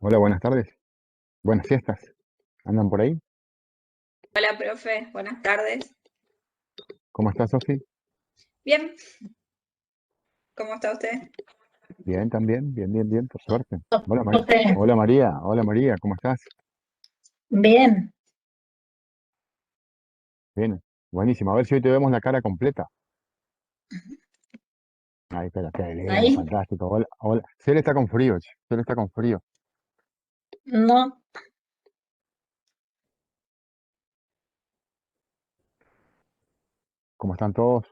Hola, buenas tardes. Buenas fiestas. ¿Andan por ahí? Hola, profe, buenas tardes. ¿Cómo estás, Sofi? Bien, ¿cómo está usted? Bien, también. Bien, bien, bien, por suerte. Hola, Profe, Hola, María. Hola, María. ¿Cómo estás? bien, Bien. Buenísimo. A ver si hoy te vemos la cara completa. Ay, espera, qué lindo, ahí, fantástico. Hola, hola. Cel está con frío, che. Cel está con frío. no, ¿Cómo están todos?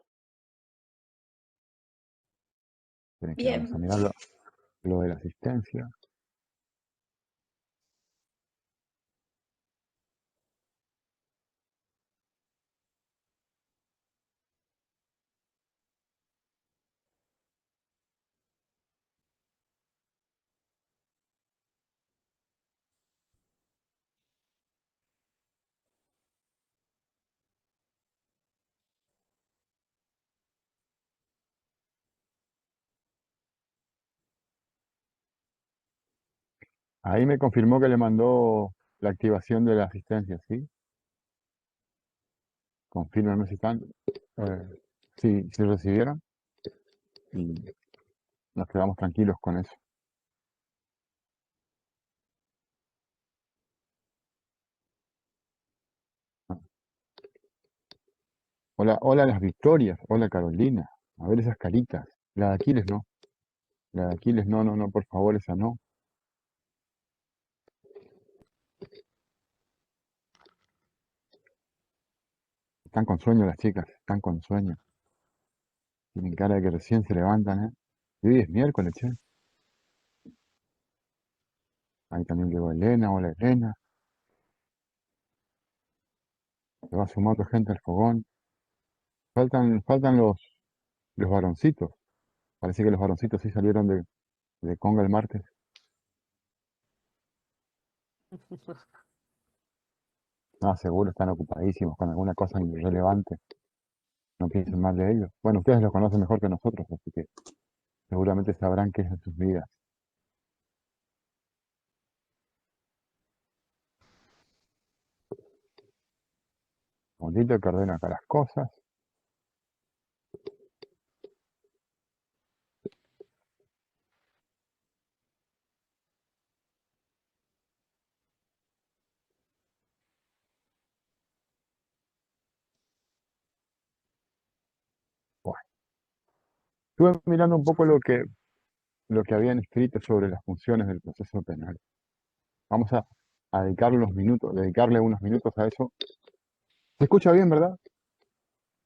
Tienen que vamos a Bien. mirar lo de la asistencia. Ahí me confirmó que le mandó la activación de la asistencia, ¿sí? Confírmenme si están. Si recibieron y nos quedamos tranquilos con eso. Hola, hola las Victorias, hola Carolina. A ver esas caritas. La de Aquiles no. La de Aquiles no, no, no, por favor, esa no. Están con sueño las chicas, están con sueño. Tienen cara de que recién se levantan, ¿eh? Y hoy es miércoles, che. Ahí también llegó Elena, hola Elena. Se va sumando gente al fogón. Faltan los varoncitos. Parece que los varoncitos sí salieron de Conga el martes. No, seguro están ocupadísimos con alguna cosa irrelevante. No piensen mal de ellos. Bueno, ustedes los conocen mejor que nosotros, así que seguramente sabrán qué es de sus vidas. Mundito que ordena acá las cosas. Bueno, estuve mirando un poco lo que habían escrito sobre las funciones del proceso penal. Vamos a dedicarle unos minutos a eso. ¿Se escucha bien, verdad?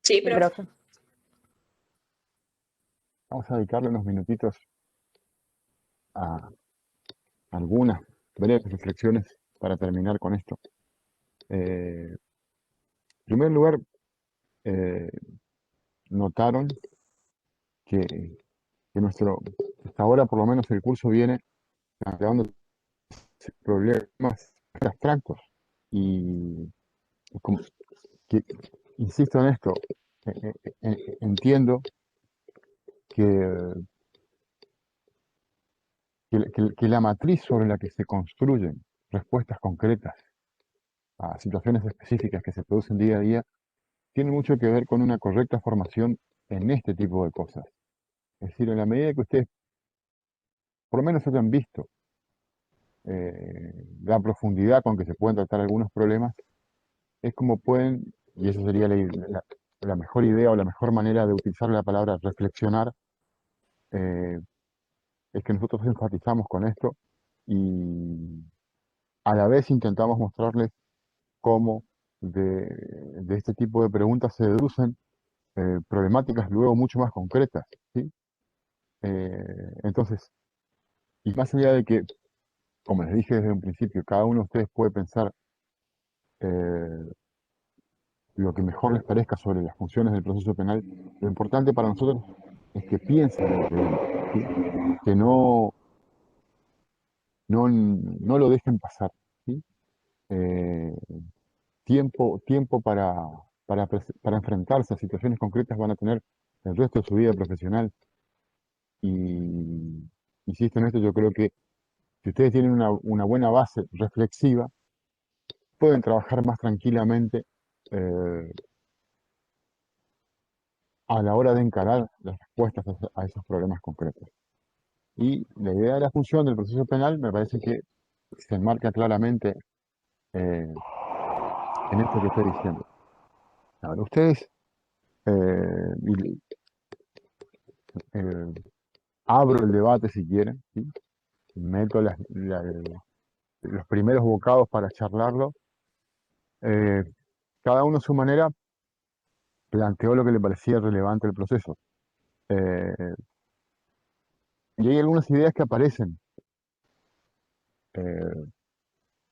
Sí, sí, profe. profe. Vamos a dedicarle unos minutitos a algunas breves reflexiones para terminar con esto. En primer lugar, eh, notaron que, hasta ahora por lo menos el curso viene planteando problemas abstractos y como que, insisto en esto, entiendo que, que la matriz sobre la que se construyen respuestas concretas a situaciones específicas que se producen día a día tiene mucho que ver con una correcta formación en este tipo de cosas. Es decir, en la medida que ustedes por lo menos hayan visto la profundidad con que se pueden tratar algunos problemas, es como pueden, y eso sería la mejor idea o la mejor manera de utilizar la palabra reflexionar, eh, es que nosotros enfatizamos con esto y a la vez intentamos mostrarles cómo de este tipo de preguntas se deducen problemáticas luego mucho más concretas, ¿sí? Entonces, y más allá de que, como les dije desde un principio, cada uno de ustedes puede pensar eh, lo que mejor les parezca sobre las funciones del proceso penal, lo importante para nosotros es que piensen en lo que ven, ¿sí? Que no lo dejen pasar, ¿sí? Eh, tiempo para enfrentarse a situaciones concretas van a tener el resto de su vida profesional y insisto en esto, yo creo que si ustedes tienen una buena base reflexiva, pueden trabajar más tranquilamente eh, a la hora de encarar las respuestas a esos problemas concretos. Y la idea de la función del proceso penal me parece que se enmarca claramente eh, en esto que estoy diciendo. Ahora, ustedes, y, eh, abro el debate si quieren, ¿sí? Meto los primeros bocados para charlarlo. Eh, cada uno a su manera planteó lo que le parecía relevante el proceso. Eh, y hay algunas ideas que aparecen eh,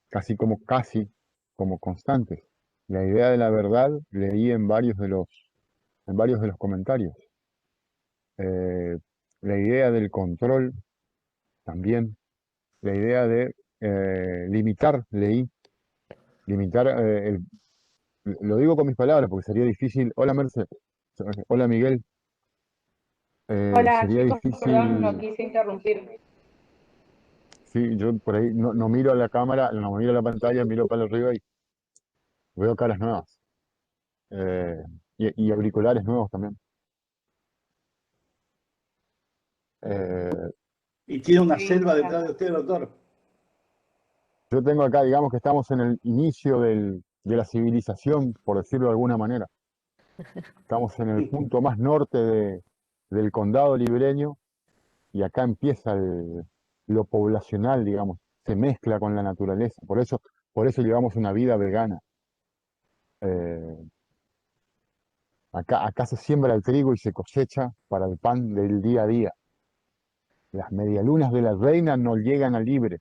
casi como constantes. La idea de la verdad leí en varios de los comentarios. Eh, la idea del control también. La idea de limitar, leí. Limitar, lo digo con mis palabras porque sería difícil. Hola Merce, hola Miguel. Hola Sería chicos, perdón, no difícil, quise interrumpir. sí, yo por ahí no miro a la cámara, no miro a la pantalla, miro para arriba y veo caras nuevas. eh, y auriculares nuevos también. Eh, Y tiene una Sí, selva detrás gracias. de usted, doctor. yo tengo acá, digamos que estamos en el inicio de la civilización, por decirlo de alguna manera. Estamos en el punto más norte del condado libereño y acá empieza lo poblacional, digamos, se mezcla con la naturaleza. Por eso llevamos una vida vegana. Eh, acá se siembra el trigo y se cosecha para el pan del día a día. Las medialunas de la reina no llegan a libres,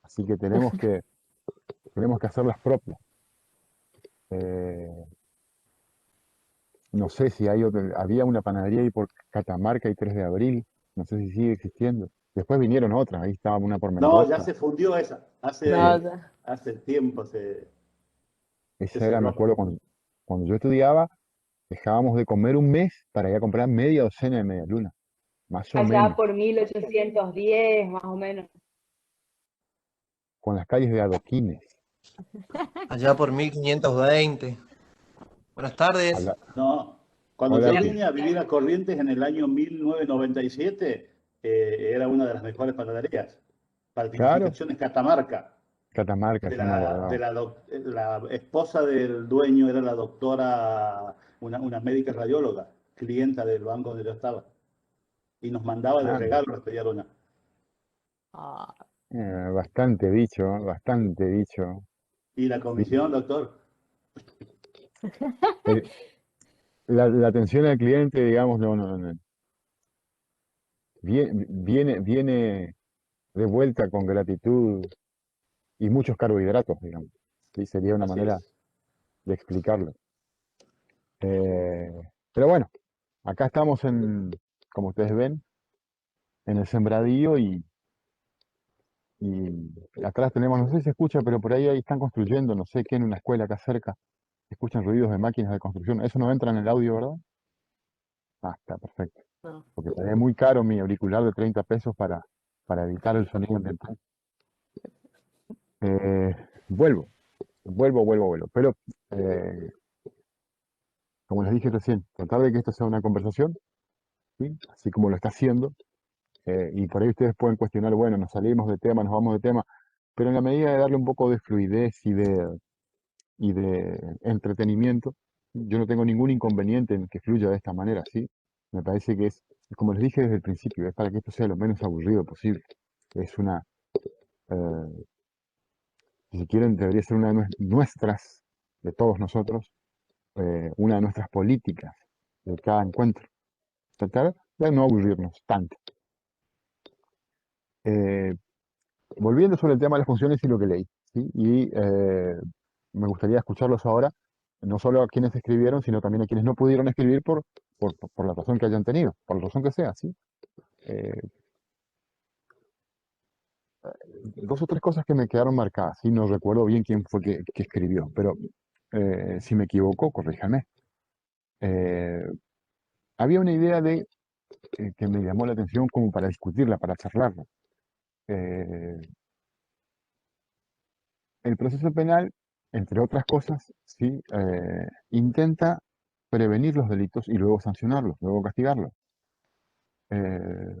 así que tenemos que hacer las propias. Eh, no sé si había una panadería ahí por Catamarca y 3 de abril, no sé si sigue existiendo. Después vinieron otras, ahí estaba una por No, ya Mendoza. se fundió esa. No, Hace, ya. hace tiempo se Esa era, me cerró. acuerdo, cuando yo estudiaba, dejábamos de comer un mes para ir a comprar media docena de medialunas, más o Allá menos, por 1810, más o menos. con las calles de adoquines. Allá por 1520. Buenas tardes. Habla- No, cuando Hola, yo Bien. Pi. vine a vivir a Corrientes en el año 1997, era una de las mejores panaderías. Claro, Panificaciones Catamarca. Catamarca, De sí me la, de acordaba. la esposa del dueño era la doctora, una médica radióloga, clienta del banco donde yo estaba. Y nos mandaba de Ah, regalo las medialunas. Ah, bastante dicho, bastante dicho. Y la Sí. comisión, doctor. El- la atención al cliente, digamos, no. Viene de vuelta con gratitud y muchos carbohidratos, digamos. Sí, sería una Así manera es. de explicarlo. Eh, pero bueno, acá estamos como ustedes ven, en el sembradío y atrás tenemos, no sé si se escucha, pero por ahí están construyendo, no sé qué, en una escuela acá cerca. Se escuchan ruidos de máquinas de construcción. Eso no entra en el audio, ¿verdad? Ah, está perfecto. no. Porque pagué muy caro mi auricular de 30 pesos para evitar el sonido ambiental. Eh, vuelvo. Pero, eh, como les dije recién, tratar de que esto sea una conversación, ¿sí? Así como lo está haciendo. Y por ahí ustedes pueden cuestionar, bueno, nos salimos de tema, nos vamos de tema, pero en la medida de darle un poco de fluidez y de entretenimiento, yo no tengo ningún inconveniente en que fluya de esta manera, ¿sí? Me parece que como les dije desde el principio, es para que esto sea lo menos aburrido posible. Es eh, si quieren, debería ser una de nuestras, de todos nosotros, una de nuestras políticas de cada encuentro. Tratar de no aburrirnos tanto. Eh, volviendo sobre el tema de las funciones y lo que leí, ¿sí? Y me gustaría escucharlos ahora, no solo a quienes escribieron, sino también a quienes no pudieron escribir por la razón que hayan tenido, por la razón que sea, ¿sí? Eh, dos o tres cosas que me quedaron marcadas, ¿sí? No recuerdo bien quién fue que escribió, pero si me equivoco, corríjame. Eh, había una idea que me llamó la atención como para discutirla, para charlarla. Eh, el proceso penal, entre otras cosas, sí, intenta prevenir los delitos y luego sancionarlos, luego castigarlos. Eh,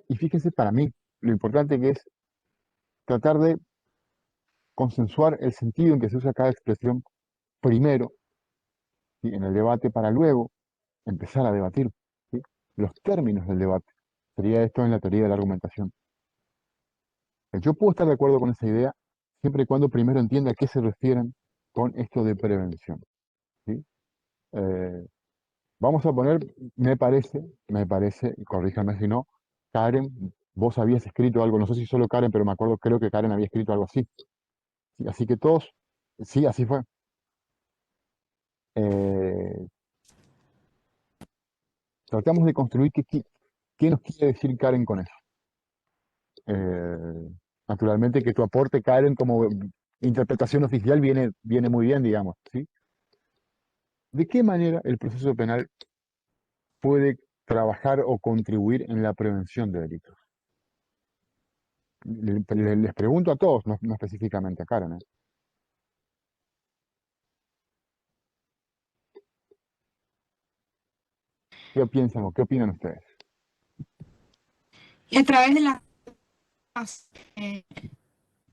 y fíjense, para mí, lo importante que es tratar de consensuar el sentido en que se usa cada expresión primero, ¿sí?, en el debate, para luego empezar a debatir, ¿sí?, los términos del debate. Sería esto en la teoría de la argumentación. Yo puedo estar de acuerdo con esa idea siempre y cuando primero entienda a qué se refieren con esto de prevención, ¿sí? Vamos a poner, me parece, y corríjame si no, Karen, vos habías escrito algo, no sé si solo Karen, pero me acuerdo, creo que Karen había escrito algo así. Sí, así que todos, sí, así fue. Eh, Tratamos de construir qué nos quiere decir Karen con eso. Eh, Naturalmente que tu aporte, Karen, como interpretación oficial viene muy bien, digamos, ¿sí? ¿De qué manera el proceso penal puede trabajar o contribuir en la prevención de delitos? Les pregunto a todos, no específicamente a Karen, ¿eh? ¿Qué piensan o qué opinan ustedes? Y a través de las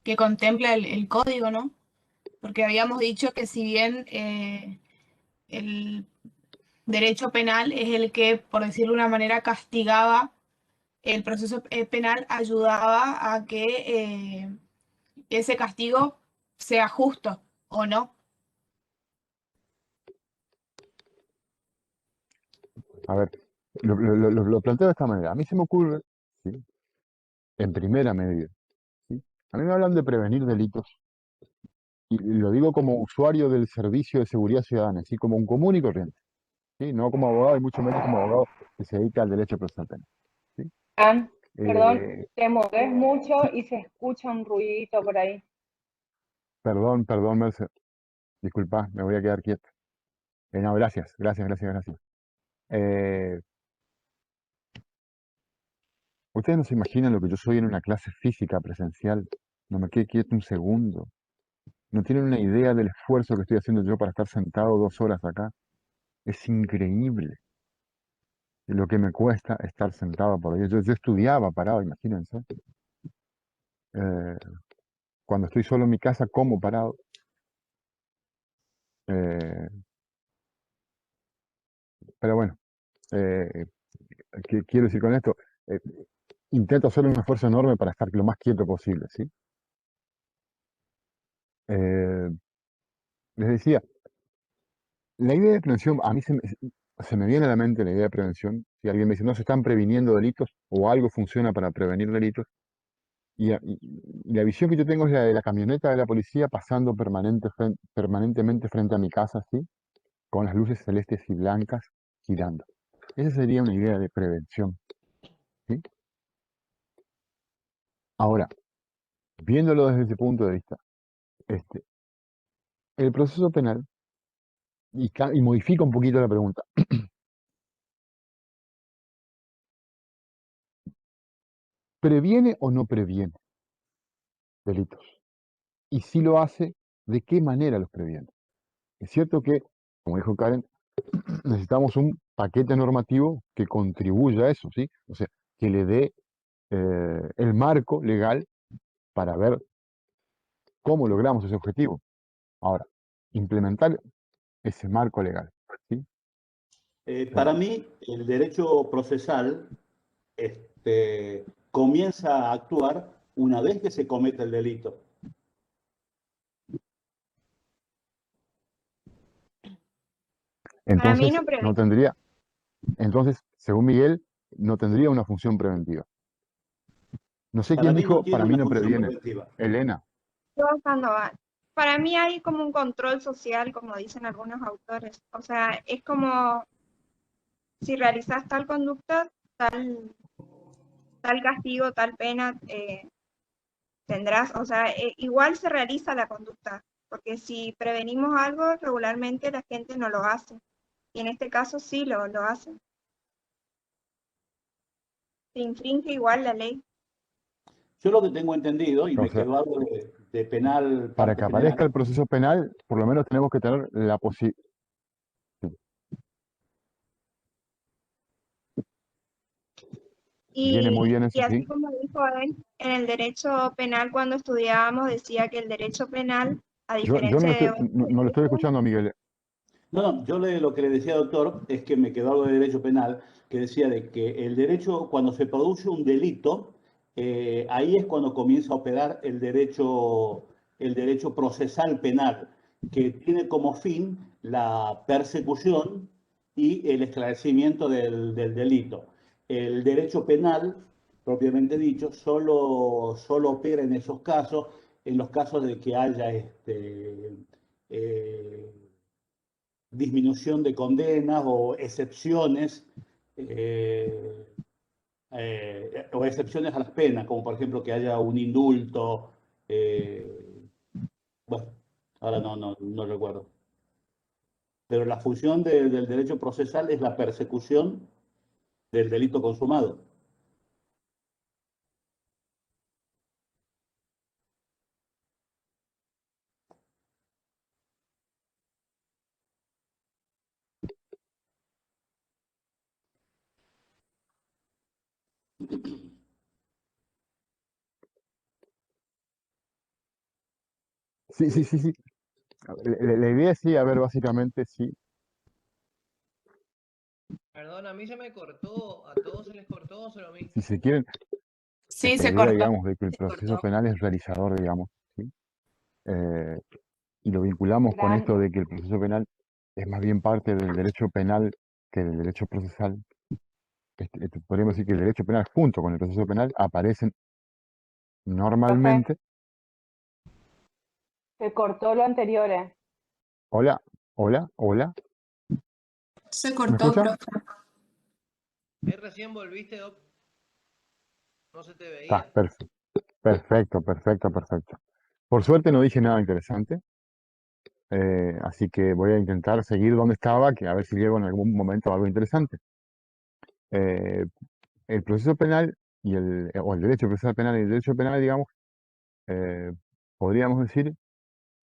que contempla el código, ¿no? Porque habíamos dicho que si bien el derecho penal es el que, por decirlo de una manera, castigaba, el proceso penal ayudaba a que ese castigo sea justo o no. A ver, lo planteo de esta manera. A mí se me ocurre, ¿sí?, en primera medida, ¿sí? A mí me hablan de prevenir delitos, y lo digo como usuario del Servicio de Seguridad Ciudadana, así como un común y corriente, ¿sí? No como abogado y mucho menos como abogado que se dedica al derecho procesal penal, ¿sí? Perdón, Eh, te moves mucho y se escucha un ruidito por ahí. perdón, Merced. Disculpa, me voy a quedar quieto. No, gracias. Eh, Ustedes no se imaginan lo que yo soy en una clase física presencial. No me quedé quieto un segundo. No tienen una idea del esfuerzo que estoy haciendo yo para estar sentado 2 horas acá. Es increíble lo que me cuesta estar sentado por ahí. Yo estudiaba parado, imagínense. Eh, Cuando estoy solo en mi casa, como parado. Eh, pero bueno, eh, ¿qué quiero decir con esto? Eh, Intento hacer un esfuerzo enorme para estar lo más quieto posible, ¿sí? Eh, Les decía, la idea de prevención, a mí se me viene a la mente la idea de prevención. Si alguien me dice, no se están previniendo delitos o algo funciona para prevenir delitos, y la visión que yo tengo es la de la camioneta de la policía pasando permanentemente frente a mi casa, ¿sí?, con las luces celestes y blancas girando. Esa sería una idea de prevención, ¿sí? Ahora, viéndolo desde ese punto de vista, este, el proceso penal, y modifica un poquito la pregunta, ¿previene o no previene delitos? Y si lo hace, ¿de qué manera los previene? Es cierto que, como dijo Karen, necesitamos un paquete normativo que contribuya a eso, ¿sí? O sea, que le dé el marco legal para ver cómo logramos ese objetivo. Ahora, implementar ese marco legal, ¿sí? Para mí, el derecho procesal comienza a actuar una vez que se comete el delito. Para mí Entonces, no prevé. no tendría, entonces, según Miguel, no tendría una función preventiva. No sé Para quién mí no dijo, tiene para mí una no función previene. preventiva. Elena. Sandoval. Para mí hay como un control social, como dicen algunos autores. O sea, es como si realizas tal conducta, tal castigo, tal pena, tendrás, o sea, igual se realiza la conducta, porque si prevenimos algo, regularmente la gente no lo hace. Y en este caso sí lo hacen. se infringe igual la ley. Yo lo que tengo entendido, y O me sea, quedó algo de penal, para parte que aparezca general, el proceso penal, por lo menos tenemos que tener la posibilidad. Viene muy bien Y eso, así sí. como dijo él, en el derecho penal cuando estudiábamos decía que el derecho penal, a Yo no diferencia lo de estoy, otros no lo estoy derechos, escuchando, Miguel. No, yo lo que le decía, doctor, es que me quedó algo de derecho penal, que decía de que el derecho, cuando se produce un delito, ahí es cuando comienza a operar el derecho procesal penal, que tiene como fin la persecución y el esclarecimiento del delito. El derecho penal, propiamente dicho, solo opera en esos casos, en los casos de que haya eh, disminución de condenas o excepciones, o excepciones a las penas, como por ejemplo que haya un indulto, bueno, ahora no recuerdo. Pero la función del derecho procesal es la persecución del delito consumado. Sí, sí, sí, sí. La idea sí, a ver, básicamente sí. Perdón, a mí se me cortó, a todos se les cortó, o solo a mí. Si se quieren, Sí, esta se idea, cortó. digamos, de que el proceso penal es realizador, digamos, ¿sí? Eh, y lo vinculamos con Gran, esto de que el proceso penal es más bien parte del derecho penal que del derecho procesal. Podríamos decir que el derecho penal junto con el proceso penal aparecen profe, normalmente. se cortó lo anterior, ¿eh? Hola, hola, hola, Se ¿me cortó, escuchan? profe. Recién volviste, Doc, no se te Está, veía. perfecto, perfecto, perfecto, perfecto. Por suerte no dije nada interesante, así que voy a intentar seguir donde estaba, que a ver si llego en algún momento a algo interesante. Eh, el proceso penal o el derecho procesal penal y el derecho penal, digamos, eh, podríamos decir,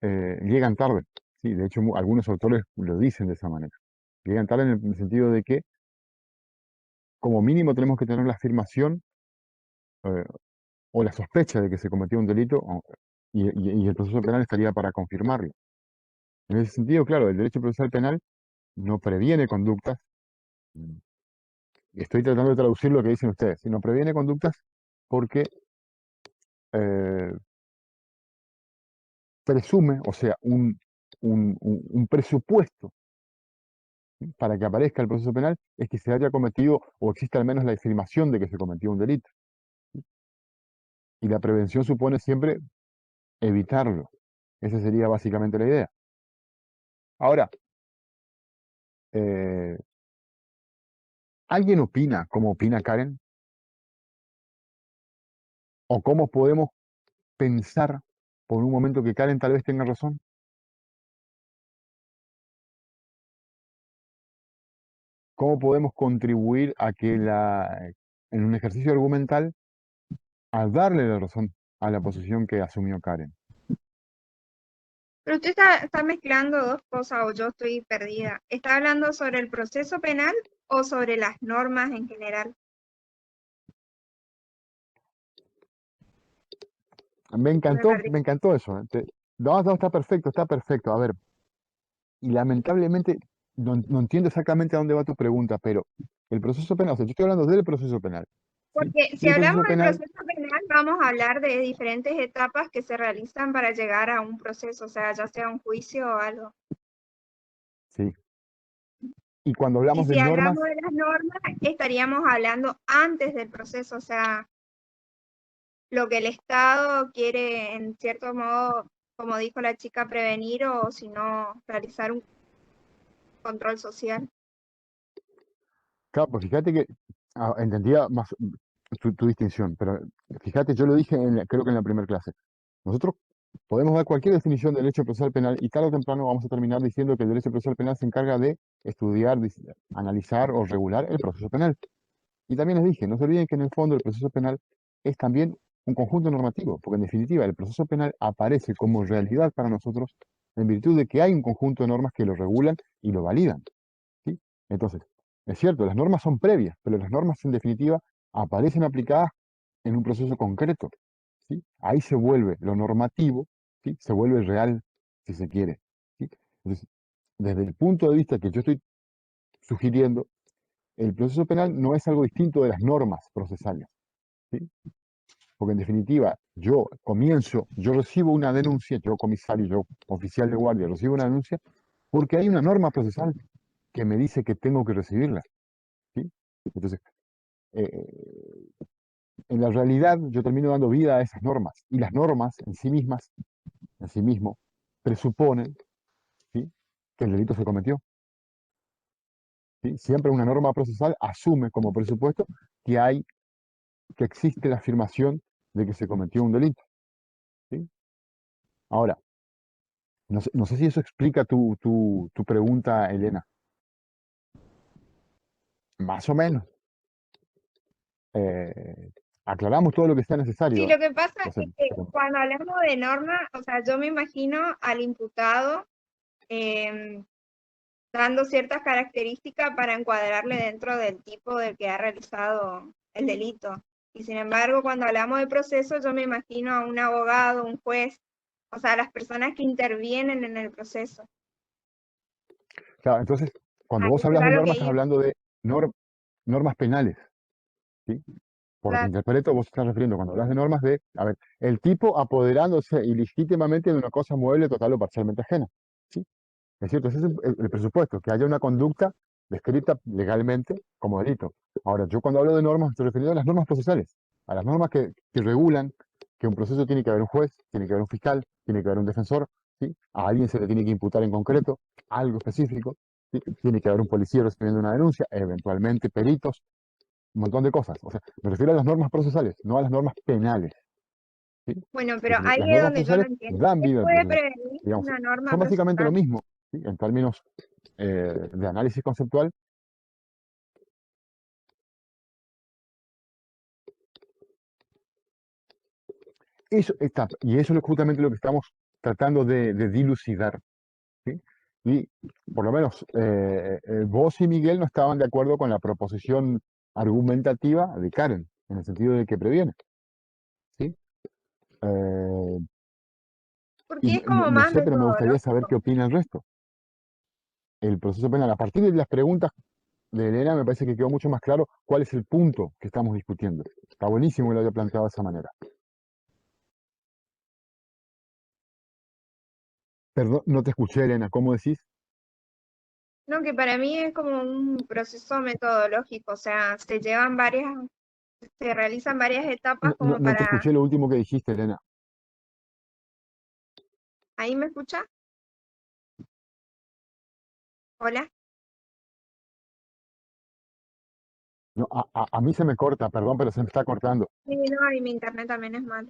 llegan tarde. Sí, de hecho, algunos autores lo dicen de esa manera. Llegan tarde en el sentido de que, como mínimo, tenemos que tener la afirmación eh, o la sospecha de que se cometió un delito y el proceso penal estaría para confirmarlo. En ese sentido, claro, el derecho procesal penal no previene conductas. Estoy tratando de traducir lo que dicen ustedes. Si no previene conductas porque eh, presume, o sea, un presupuesto para que aparezca el proceso penal es que se haya cometido o exista al menos la afirmación de que se cometió un delito. Y la prevención supone siempre evitarlo. Esa sería básicamente la idea. Ahora, eh, ¿alguien opina como opina Karen? ¿O cómo podemos pensar por un momento que Karen tal vez tenga razón? ¿Cómo podemos contribuir a que en un ejercicio argumental, a darle la razón a la posición que asumió Karen? Pero usted está mezclando dos cosas o yo estoy perdida. ¿Está hablando sobre el proceso penal o sobre las normas en general? Me perdí. Me encantó eso. No, no, está perfecto, está perfecto. A ver, y lamentablemente no entiendo exactamente a dónde va tu pregunta, pero el proceso penal, o sea, yo estoy hablando del proceso penal, ¿sí? Porque Y si el hablamos proceso del penal, proceso penal, vamos a hablar de diferentes etapas que se realizan para llegar a un proceso, o sea, ya sea un juicio o algo. sí. Y cuando Y hablamos de si normas, hablamos de las normas, estaríamos hablando antes del proceso, o sea, lo que el Estado quiere, en cierto modo, como dijo la chica, prevenir o si no, realizar un control social. claro, pues fíjate que entendía más tu distinción, pero fíjate, yo lo dije creo que en la primera clase. Nosotros podemos dar cualquier definición del derecho procesal penal y tarde o temprano vamos a terminar diciendo que el derecho procesal penal se encarga de estudiar, analizar o regular el proceso penal. Y también les dije, no se olviden que en el fondo el proceso penal es también un conjunto normativo, porque en definitiva el proceso penal aparece como realidad para nosotros en virtud de que hay un conjunto de normas que lo regulan y lo validan, ¿sí? Entonces, es cierto, las normas son previas, pero las normas en definitiva aparecen aplicadas en un proceso concreto, ¿sí? Ahí se vuelve lo normativo, ¿sí? Se vuelve real, si se quiere, ¿sí? Entonces, desde el punto de vista que yo estoy sugiriendo, el proceso penal no es algo distinto de las normas procesales, ¿sí? Porque en definitiva, yo recibo una denuncia, yo comisario, yo oficial de guardia, recibo una denuncia porque hay una norma procesal que me dice que tengo que recibirla, ¿sí? Entonces, eh, en la realidad yo termino dando vida a esas normas y las normas en sí mismas, en sí mismo, presuponen, ¿sí?, que el delito se cometió, ¿sí? Siempre una norma procesal asume como presupuesto que existe la afirmación de que se cometió un delito, ¿sí? Ahora, no sé si eso explica tu pregunta, Elena. Más o menos. Eh, aclaramos todo lo que sea Sí, necesario. lo que pasa Entonces, es que cuando hablamos de norma, o sea, yo me imagino al imputado dando ciertas características para encuadrarle dentro del tipo del que ha realizado el delito. Y sin embargo, cuando hablamos de proceso, yo me imagino a un abogado, un juez, o sea, las personas que intervienen en el proceso. claro, entonces, cuando A vos eso hablas era de lo que normas, estás iba. hablando de normas penales, ¿sí? Por lo que Claro. interpreto, vos estás refiriendo, cuando hablas de normas, a ver, el tipo apoderándose ilegítimamente de una cosa mueble total o parcialmente ajena, ¿sí? Es cierto, ese es el presupuesto, que haya una conducta descrita legalmente como delito. Ahora, yo cuando hablo de normas, me estoy refiriendo a las normas procesales, a las normas que regulan que un proceso tiene que haber un juez, tiene que haber un fiscal, tiene que haber un defensor, ¿sí? A alguien se le tiene que imputar en concreto algo específico, ¿sí? Tiene que haber un policía recibiendo una denuncia, eventualmente peritos, un montón de cosas. O sea, me refiero a las normas procesales, no a las normas penales, ¿sí? Bueno, pero Entonces, ahí las es normas donde yo no procesales entiendo. dan ¿Qué vida al puede proceso. prevenir Digamos, una norma son básicamente lo procesal? mismo, ¿sí? En términos de análisis conceptual. Y eso es justamente lo que estamos tratando de dilucidar, ¿sí? Y por lo menos vos y Miguel no estaban de acuerdo con la proposición argumentativa de Karen, en el sentido de que previene, ¿sí? Eh, y Porque es como no más sé, pero me gustaría saber metodológico. qué opina el resto. El proceso penal, a partir de las preguntas de Elena, me parece que quedó mucho más claro cuál es el punto que estamos discutiendo. Está buenísimo que lo haya planteado de esa manera. Perdón, no te escuché, Elena, ¿cómo decís? No, que para mí es como un proceso metodológico, o sea, se realizan varias etapas como No te para, escuché lo último que dijiste, Elena. ¿ahí me escucha? Hola. No, a mí se me corta, perdón, pero se me está cortando. Sí, no, y mi internet también es malo.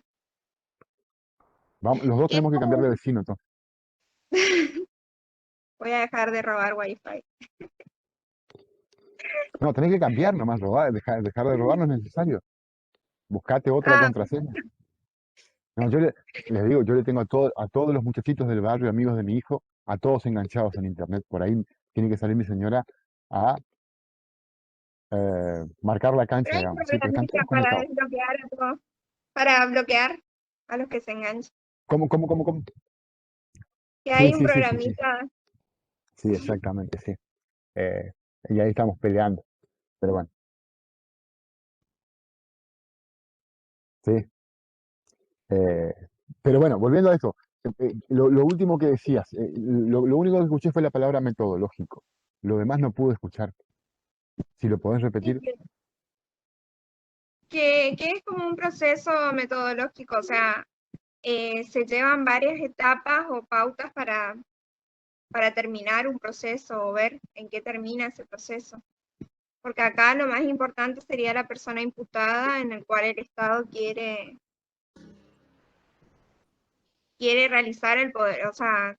Vamos, los dos Es tenemos que cambiar como de vecino, entonces. voy a dejar de robar wifi. No, tenés que cambiar nomás, dejar de robar no es necesario. Buscate otra Ah, contraseña. No, les digo, yo le tengo a todos los muchachitos del barrio, amigos de mi hijo, a todos enganchados en internet. Por ahí tiene que salir mi señora a marcar la pero cancha, hay un digamos, ¿sí? Porque están programita todos para conectados. desbloquear a todos, para bloquear a los que se enganchan. ¿Cómo? Que Sí, hay un sí, sí, sí, sí. programita, Sí, exactamente, sí. Eh, y ahí estamos peleando, pero bueno, sí. Eh, pero bueno, volviendo a esto, lo último que decías, lo único que escuché fue la palabra metodológico. Lo demás no pude escuchar. Si lo podés sí, repetir. que es como un proceso metodológico, o sea, se llevan varias etapas o pautas para terminar un proceso o ver en qué termina ese proceso. Porque acá lo más importante sería la persona imputada en el cual el Estado quiere realizar el poder, o sea,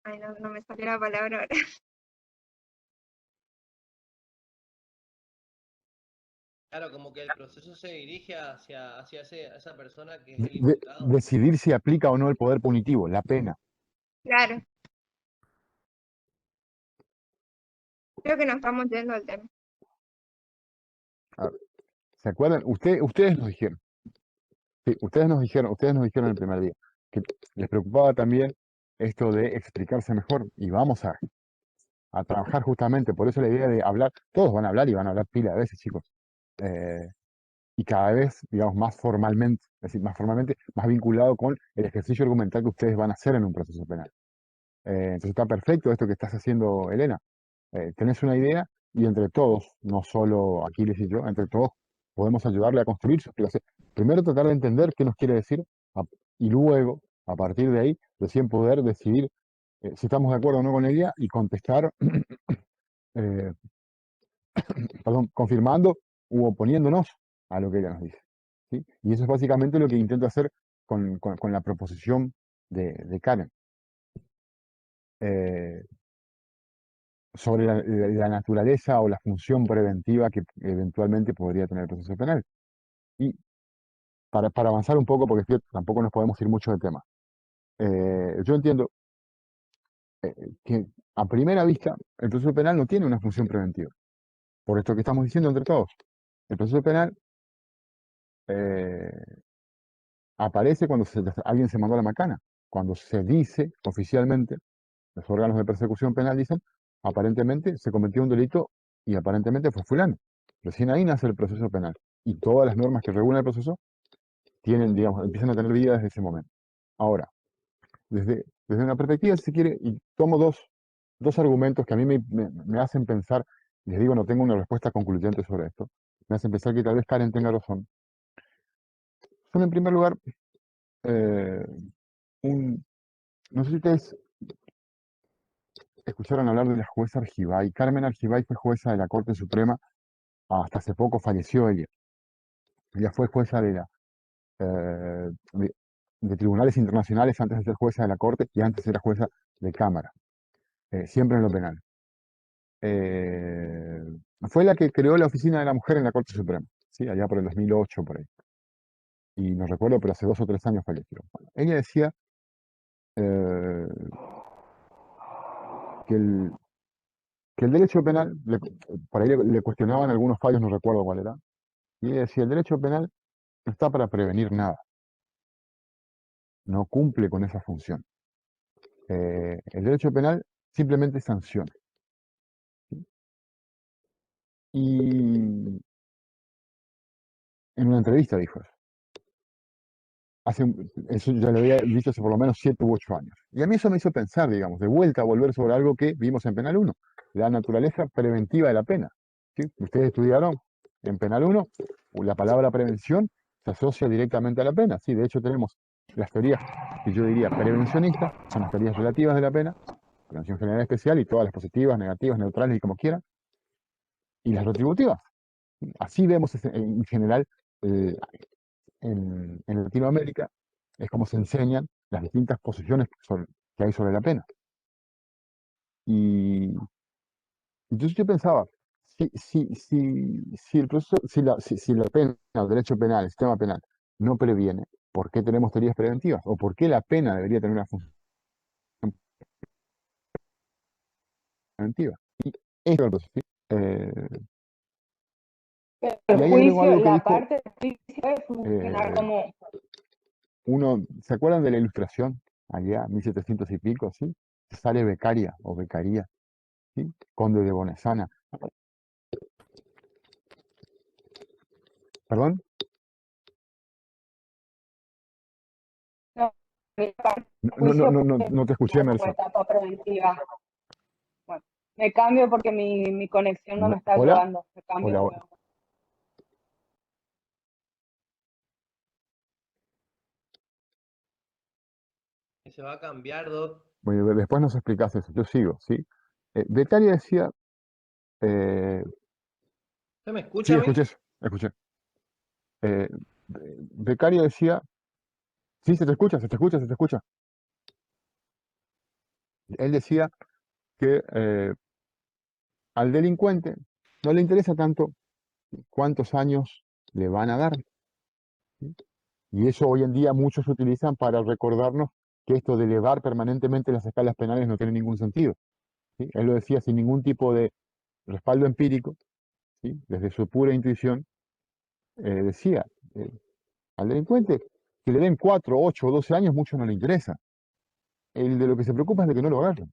ay, no me sale la palabra ahora. Claro, como que el proceso se dirige hacia esa persona que es De- el de- imputado. decidir si aplica o no el poder punitivo, la pena. Claro, creo que nos estamos yendo al tema. A ver, ¿se acuerdan? Ustedes nos dijeron, sí, ustedes nos dijeron el primer día que les preocupaba también esto de explicarse mejor y vamos a trabajar justamente, por eso la idea de hablar, todos van a hablar y van a hablar pila de veces, chicos. Eh, y cada vez, digamos, más formalmente, es decir, más formalmente, más vinculado con el ejercicio argumental que ustedes van a hacer en un proceso penal. Entonces está perfecto esto que estás haciendo, Elena. Tenés una idea y entre todos, no solo Aquiles y yo, entre todos podemos ayudarle a construir su explicación. Primero tratar de entender qué nos quiere decir a- y luego, a partir de ahí, recién poder decidir si estamos de acuerdo o no con ella y contestar, eh, perdón, confirmando u oponiéndonos a lo que ella nos dice. ¿Sí? Y eso es básicamente lo que intento hacer con la proposición de Karen. Eh, sobre la naturaleza o la función preventiva que eventualmente podría tener el proceso penal. Y para avanzar un poco, porque es que tampoco nos podemos ir mucho del tema, yo entiendo que a primera vista el proceso penal no tiene una función preventiva, por esto que estamos diciendo entre todos. El proceso penal eh, aparece cuando alguien se mandó a la macana, cuando se dice oficialmente, los órganos de persecución penal dicen, aparentemente se cometió un delito y aparentemente fue fulano. Recién ahí nace el proceso penal. Y todas las normas que regulan el proceso tienen, digamos, empiezan a tener vida desde ese momento. Ahora, desde una perspectiva, si se quiere, y tomo dos argumentos que a mí me hacen pensar, y les digo, no tengo una respuesta concluyente sobre esto, me hacen pensar que tal vez Karen tenga razón. Son, en primer lugar, eh, no sé si ustedes escucharon hablar de la jueza Argibay. Carmen Argibay fue jueza de la Corte Suprema, hasta hace poco falleció ella. Ella fue jueza de tribunales internacionales antes de ser jueza de la Corte y antes era jueza de Cámara, siempre en lo penal. Eh, Fue la que creó la Oficina de la Mujer en la Corte Suprema, ¿sí? Allá por el 2008, por ahí. Y no recuerdo, pero hace 2 o 3 años falleció. Bueno, ella decía eh, que el derecho penal, por ahí le cuestionaban algunos fallos, no recuerdo cuál era, y ella decía, el derecho penal no está para prevenir nada, no cumple con esa función. El derecho penal simplemente sanciona. Y en una entrevista dijo eso. Eso ya lo había dicho hace por lo menos 7 u 8 años. Y a mí eso me hizo pensar, digamos, de vuelta a volver sobre algo que vimos en Penal 1, la naturaleza preventiva de la pena. ¿Sí? Ustedes estudiaron en Penal 1, la palabra prevención se asocia directamente a la pena. Sí, de hecho tenemos las teorías que yo diría prevencionistas, son las teorías relativas de la pena, prevención general especial y todas las positivas, negativas, neutrales y como quieran, y las retributivas. Así vemos en general eh, en Latinoamérica, es como se enseñan las distintas posiciones que hay sobre la pena. Y entonces yo pensaba, si el proceso, si la pena, el derecho penal, el sistema penal, no previene, ¿por qué tenemos teorías preventivas? ¿O por qué la pena debería tener una función preventiva? Y eso es el proceso, ¿sí? Pero Y el ahí agrego juicio, algo que la dijo parte del juicio debe funcionar eh, como, ¿se acuerdan de la Ilustración? Allá, 1700 y pico, ¿sí? Sale becaria o becaría, ¿sí? Conde de Bonesana. ¿Perdón? no, la parte No, del no, no, juicio no, puede no te escuché, funcionar como Merce. etapa preventiva. Bueno, me cambio porque mi conexión no me está Hola, ayudando. Me cambio hola. de nuevo. Que se va a cambiar, Doc. Bueno, después nos explicás eso. Yo sigo, ¿sí? Becaria decía, eh, ¿Usted me escucha sí, a mí? escuché eso, escuché. Eh, Becaria decía, sí, se te escucha, se te escucha, se te escucha. Él decía que al delincuente no le interesa tanto ¿Cuántos años le van a dar? ¿Sí? Y eso hoy en día muchos utilizan para recordarnos que esto de elevar permanentemente las escalas penales no tiene ningún sentido. ¿Sí? Él lo decía sin ningún tipo de respaldo empírico, ¿sí? Desde su pura intuición, decía, eh, al delincuente que le den 4, 8 o 12 años, mucho no le interesa. El de lo que se preocupa es de que no lo agarren.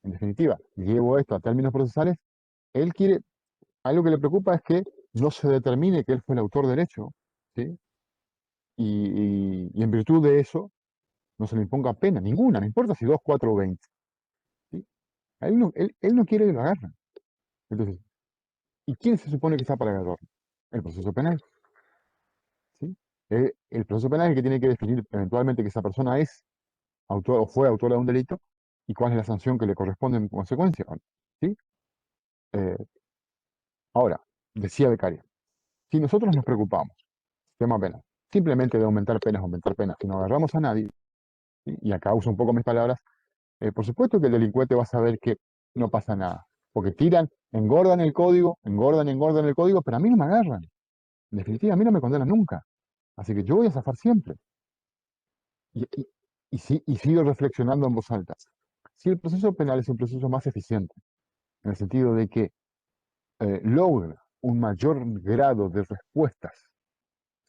En definitiva, llevo esto a términos procesales, él quiere, algo que le preocupa es que no se determine que él fue el autor del hecho, ¿sí? Y en virtud de eso, no se le imponga pena, ninguna, no importa si 2, 4 o 20. ¿Sí? Él no quiere que lo agarren. Entonces, ¿y quién se supone que está para agarrarlo? El proceso penal. ¿Sí? El proceso penal es el que tiene que definir eventualmente que esa persona es autor o fue autora de un delito y cuál es la sanción que le corresponde en consecuencia. ¿Sí? Eh, ahora, decía Becaria, si nosotros nos preocupamos, tema penal, simplemente de aumentar penas, si no agarramos a nadie, ¿sí? Y acá uso un poco mis palabras, por supuesto que el delincuente va a saber que no pasa nada, porque tiran, engordan el código, pero a mí no me agarran. En definitiva, a mí no me condenan nunca. Así que yo voy a zafar siempre. Y sigo reflexionando en voz alta. Si el proceso penal es un proceso más eficiente, en el sentido de que logra un mayor grado de respuestas,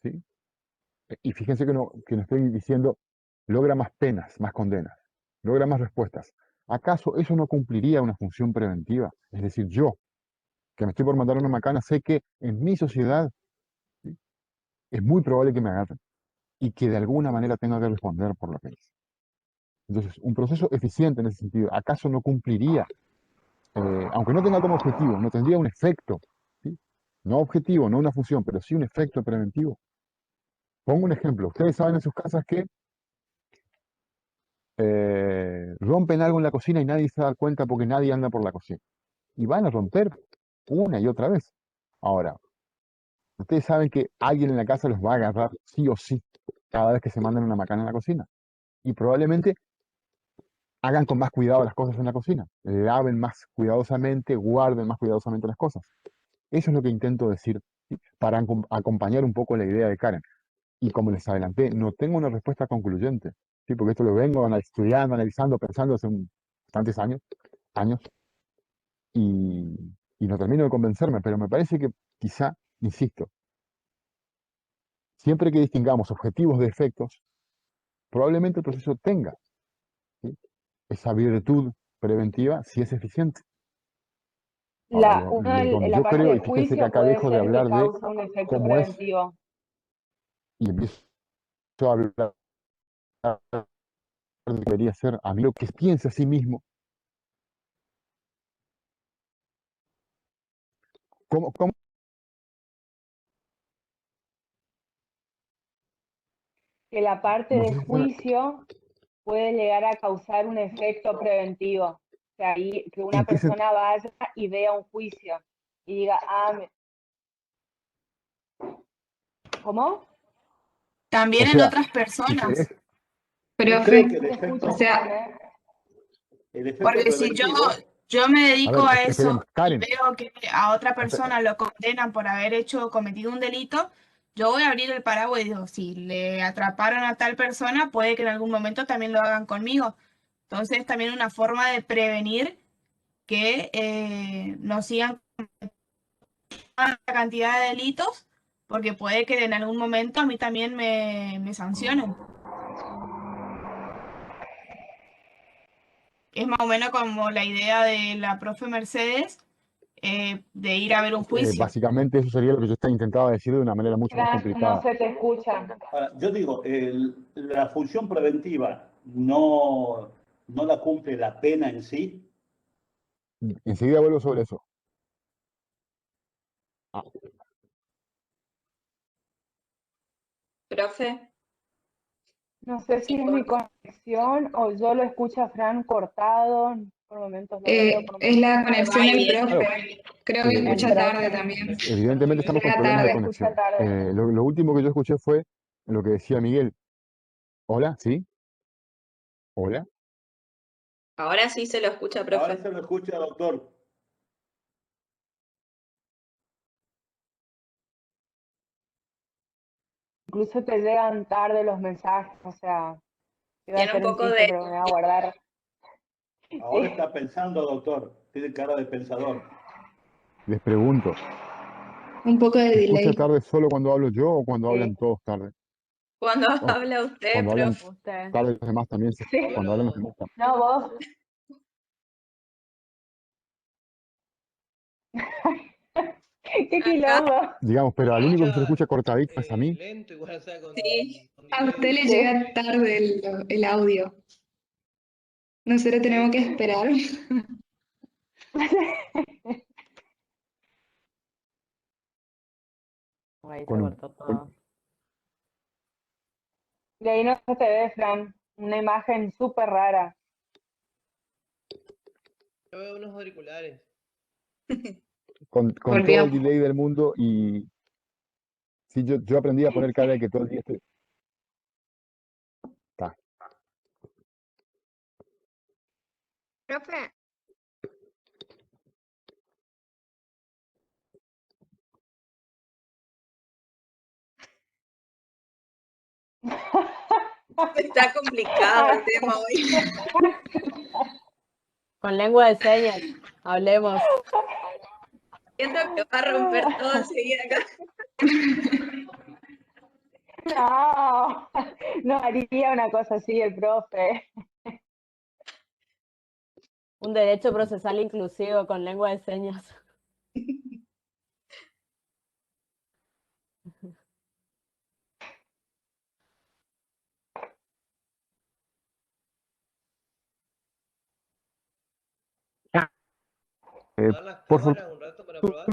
¿sí? Y fíjense que no estoy diciendo logra más penas, más condenas, logra más respuestas. ¿Acaso eso no cumpliría una función preventiva? Es decir, yo, que me estoy por mandar una macana, sé que en mi sociedad, ¿sí?, es muy probable que me agarren y que de alguna manera tenga que responder por lo que hice. Entonces, un proceso eficiente en ese sentido, ¿acaso no cumpliría, aunque no tenga como objetivo, no tendría un efecto, ¿sí? No objetivo, no una función, pero sí un efecto preventivo? Pongo un ejemplo. Ustedes saben en sus casas que rompen algo en la cocina y nadie se da cuenta porque nadie anda por la cocina. Y van a romper una y otra vez. Ahora, ustedes saben que alguien en la casa los va a agarrar sí o sí cada vez que se mandan una macana en la cocina. Y probablemente hagan con más cuidado las cosas en la cocina. Laven más cuidadosamente, guarden más cuidadosamente las cosas. Eso es lo que intento decir, ¿sí?, para acompañar un poco la idea de Karen. Y como les adelanté, no tengo una respuesta concluyente, ¿sí?, porque esto lo vengo estudiando, analizando, pensando hace bastantes años, y no termino de convencerme, pero me parece que quizá, insisto, siempre que distingamos objetivos de efectos, probablemente el proceso tenga, ¿sí?, esa virtud preventiva si es eficiente. Ahora, donde La yo parte creo, de y fíjense que juicio acá puede dejo de ser que hablar de causa un efecto cómo es, preventivo. y empiezo a hablar de que debería ser a mí lo que piensa a sí mismo. ¿Cómo? Que la parte No de sé si juicio puede llegar a causar un efecto preventivo. O sea, que una ¿en qué sentido? persona vaya y vea un juicio y diga, ¿cómo? O También en sea, otras si personas. querés, Yo creo Profe, que No te escucho, o Fran, sea, el efecto porque si preventivo, yo me a dedico ver, a esperemos, eso y Karen, veo que a otra espe- persona lo condenan por haber cometido un delito, yo voy a abrir el paraguas y digo, si le atraparon a tal persona, puede que en algún momento también lo hagan conmigo. Entonces, también una forma de prevenir que no sigan la cantidad de delitos, porque puede que en algún momento a mí también me sancionen. Es más o menos como la idea de la profe Mercedes, de ir a ver un juicio. básicamente eso sería lo que yo intentaba decir de una manera mucho más Fran, no complicada. se te escucha. ahora, yo digo, la función preventiva no la cumple la pena en sí. Enseguida vuelvo sobre eso. Ah, Profe, No sé si es mi conexión o yo lo escucho a Fran cortado. Por momentos lo veo, por es momentos la no. conexión del claro, profe. Creo que escucha tarde también. evidentemente estamos con Llega problemas de tarde. conexión. Escucha tarde. Lo último que yo escuché fue lo que decía Miguel. Hola, ¿sí? Hola. Ahora sí se lo escucha, Ahora profe. se lo escucha, doctor. incluso te llegan tarde los mensajes, o sea, iba a Tiene un hacer un poco chiste, de... pero me voy a guardar. Ahora Sí. está pensando, doctor. Tiene cara de pensador. Les pregunto, Un poco de ¿se escucha delay. tarde solo cuando hablo yo o cuando Sí. hablan todos tarde? Cuando O habla usted, cuando hablan profe. Usted. tarde los demás también, Sí. cuando hablan los Solo. demás también. No, vos. Qué Acá quilombo. Digamos, pero al único que se le escucha cortadito es a mí. Lento, igual, o sea, sí, con a usted le delay. Sí. llega tarde el audio. Nosotros tenemos que esperar. Ahí se Con un, cortó con- todo. De ahí no se te ve, Fran, una imagen súper rara. Yo veo unos auriculares. con todo el Volvió. delay del mundo y sí, yo aprendí a poner cara de que todo el día estoy... Ta. Profe, Está complicado el tema hoy. Con lengua de señas, hablemos. Siento que va a romper todo enseguida acá. No, no haría una cosa así el profe. Un derecho procesal inclusivo con lengua de señas. Eh, Dar las por cámaras un rato para probar.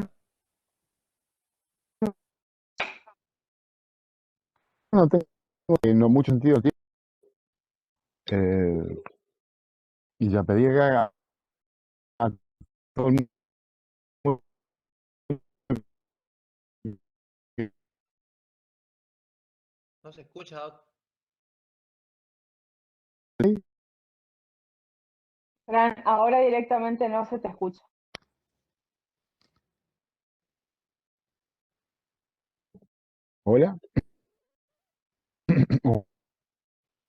fortuna tengo no mucho sentido el tiempo, eh, y ya pedí que haga a todo el mundo que No se escucha, doc. Fran, ahora directamente no se te escucha. hola,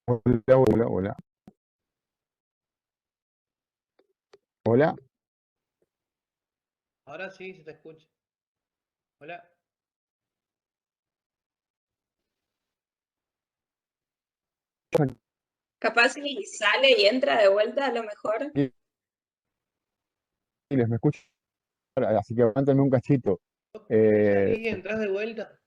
hola, hola, hola, hola, Ahora sí se te escucha. Hola. Capaz si sale y entra de vuelta, a lo mejor. me escucho, así que aguántenme un cachito. Doc, Eh, salís y entras de vuelta.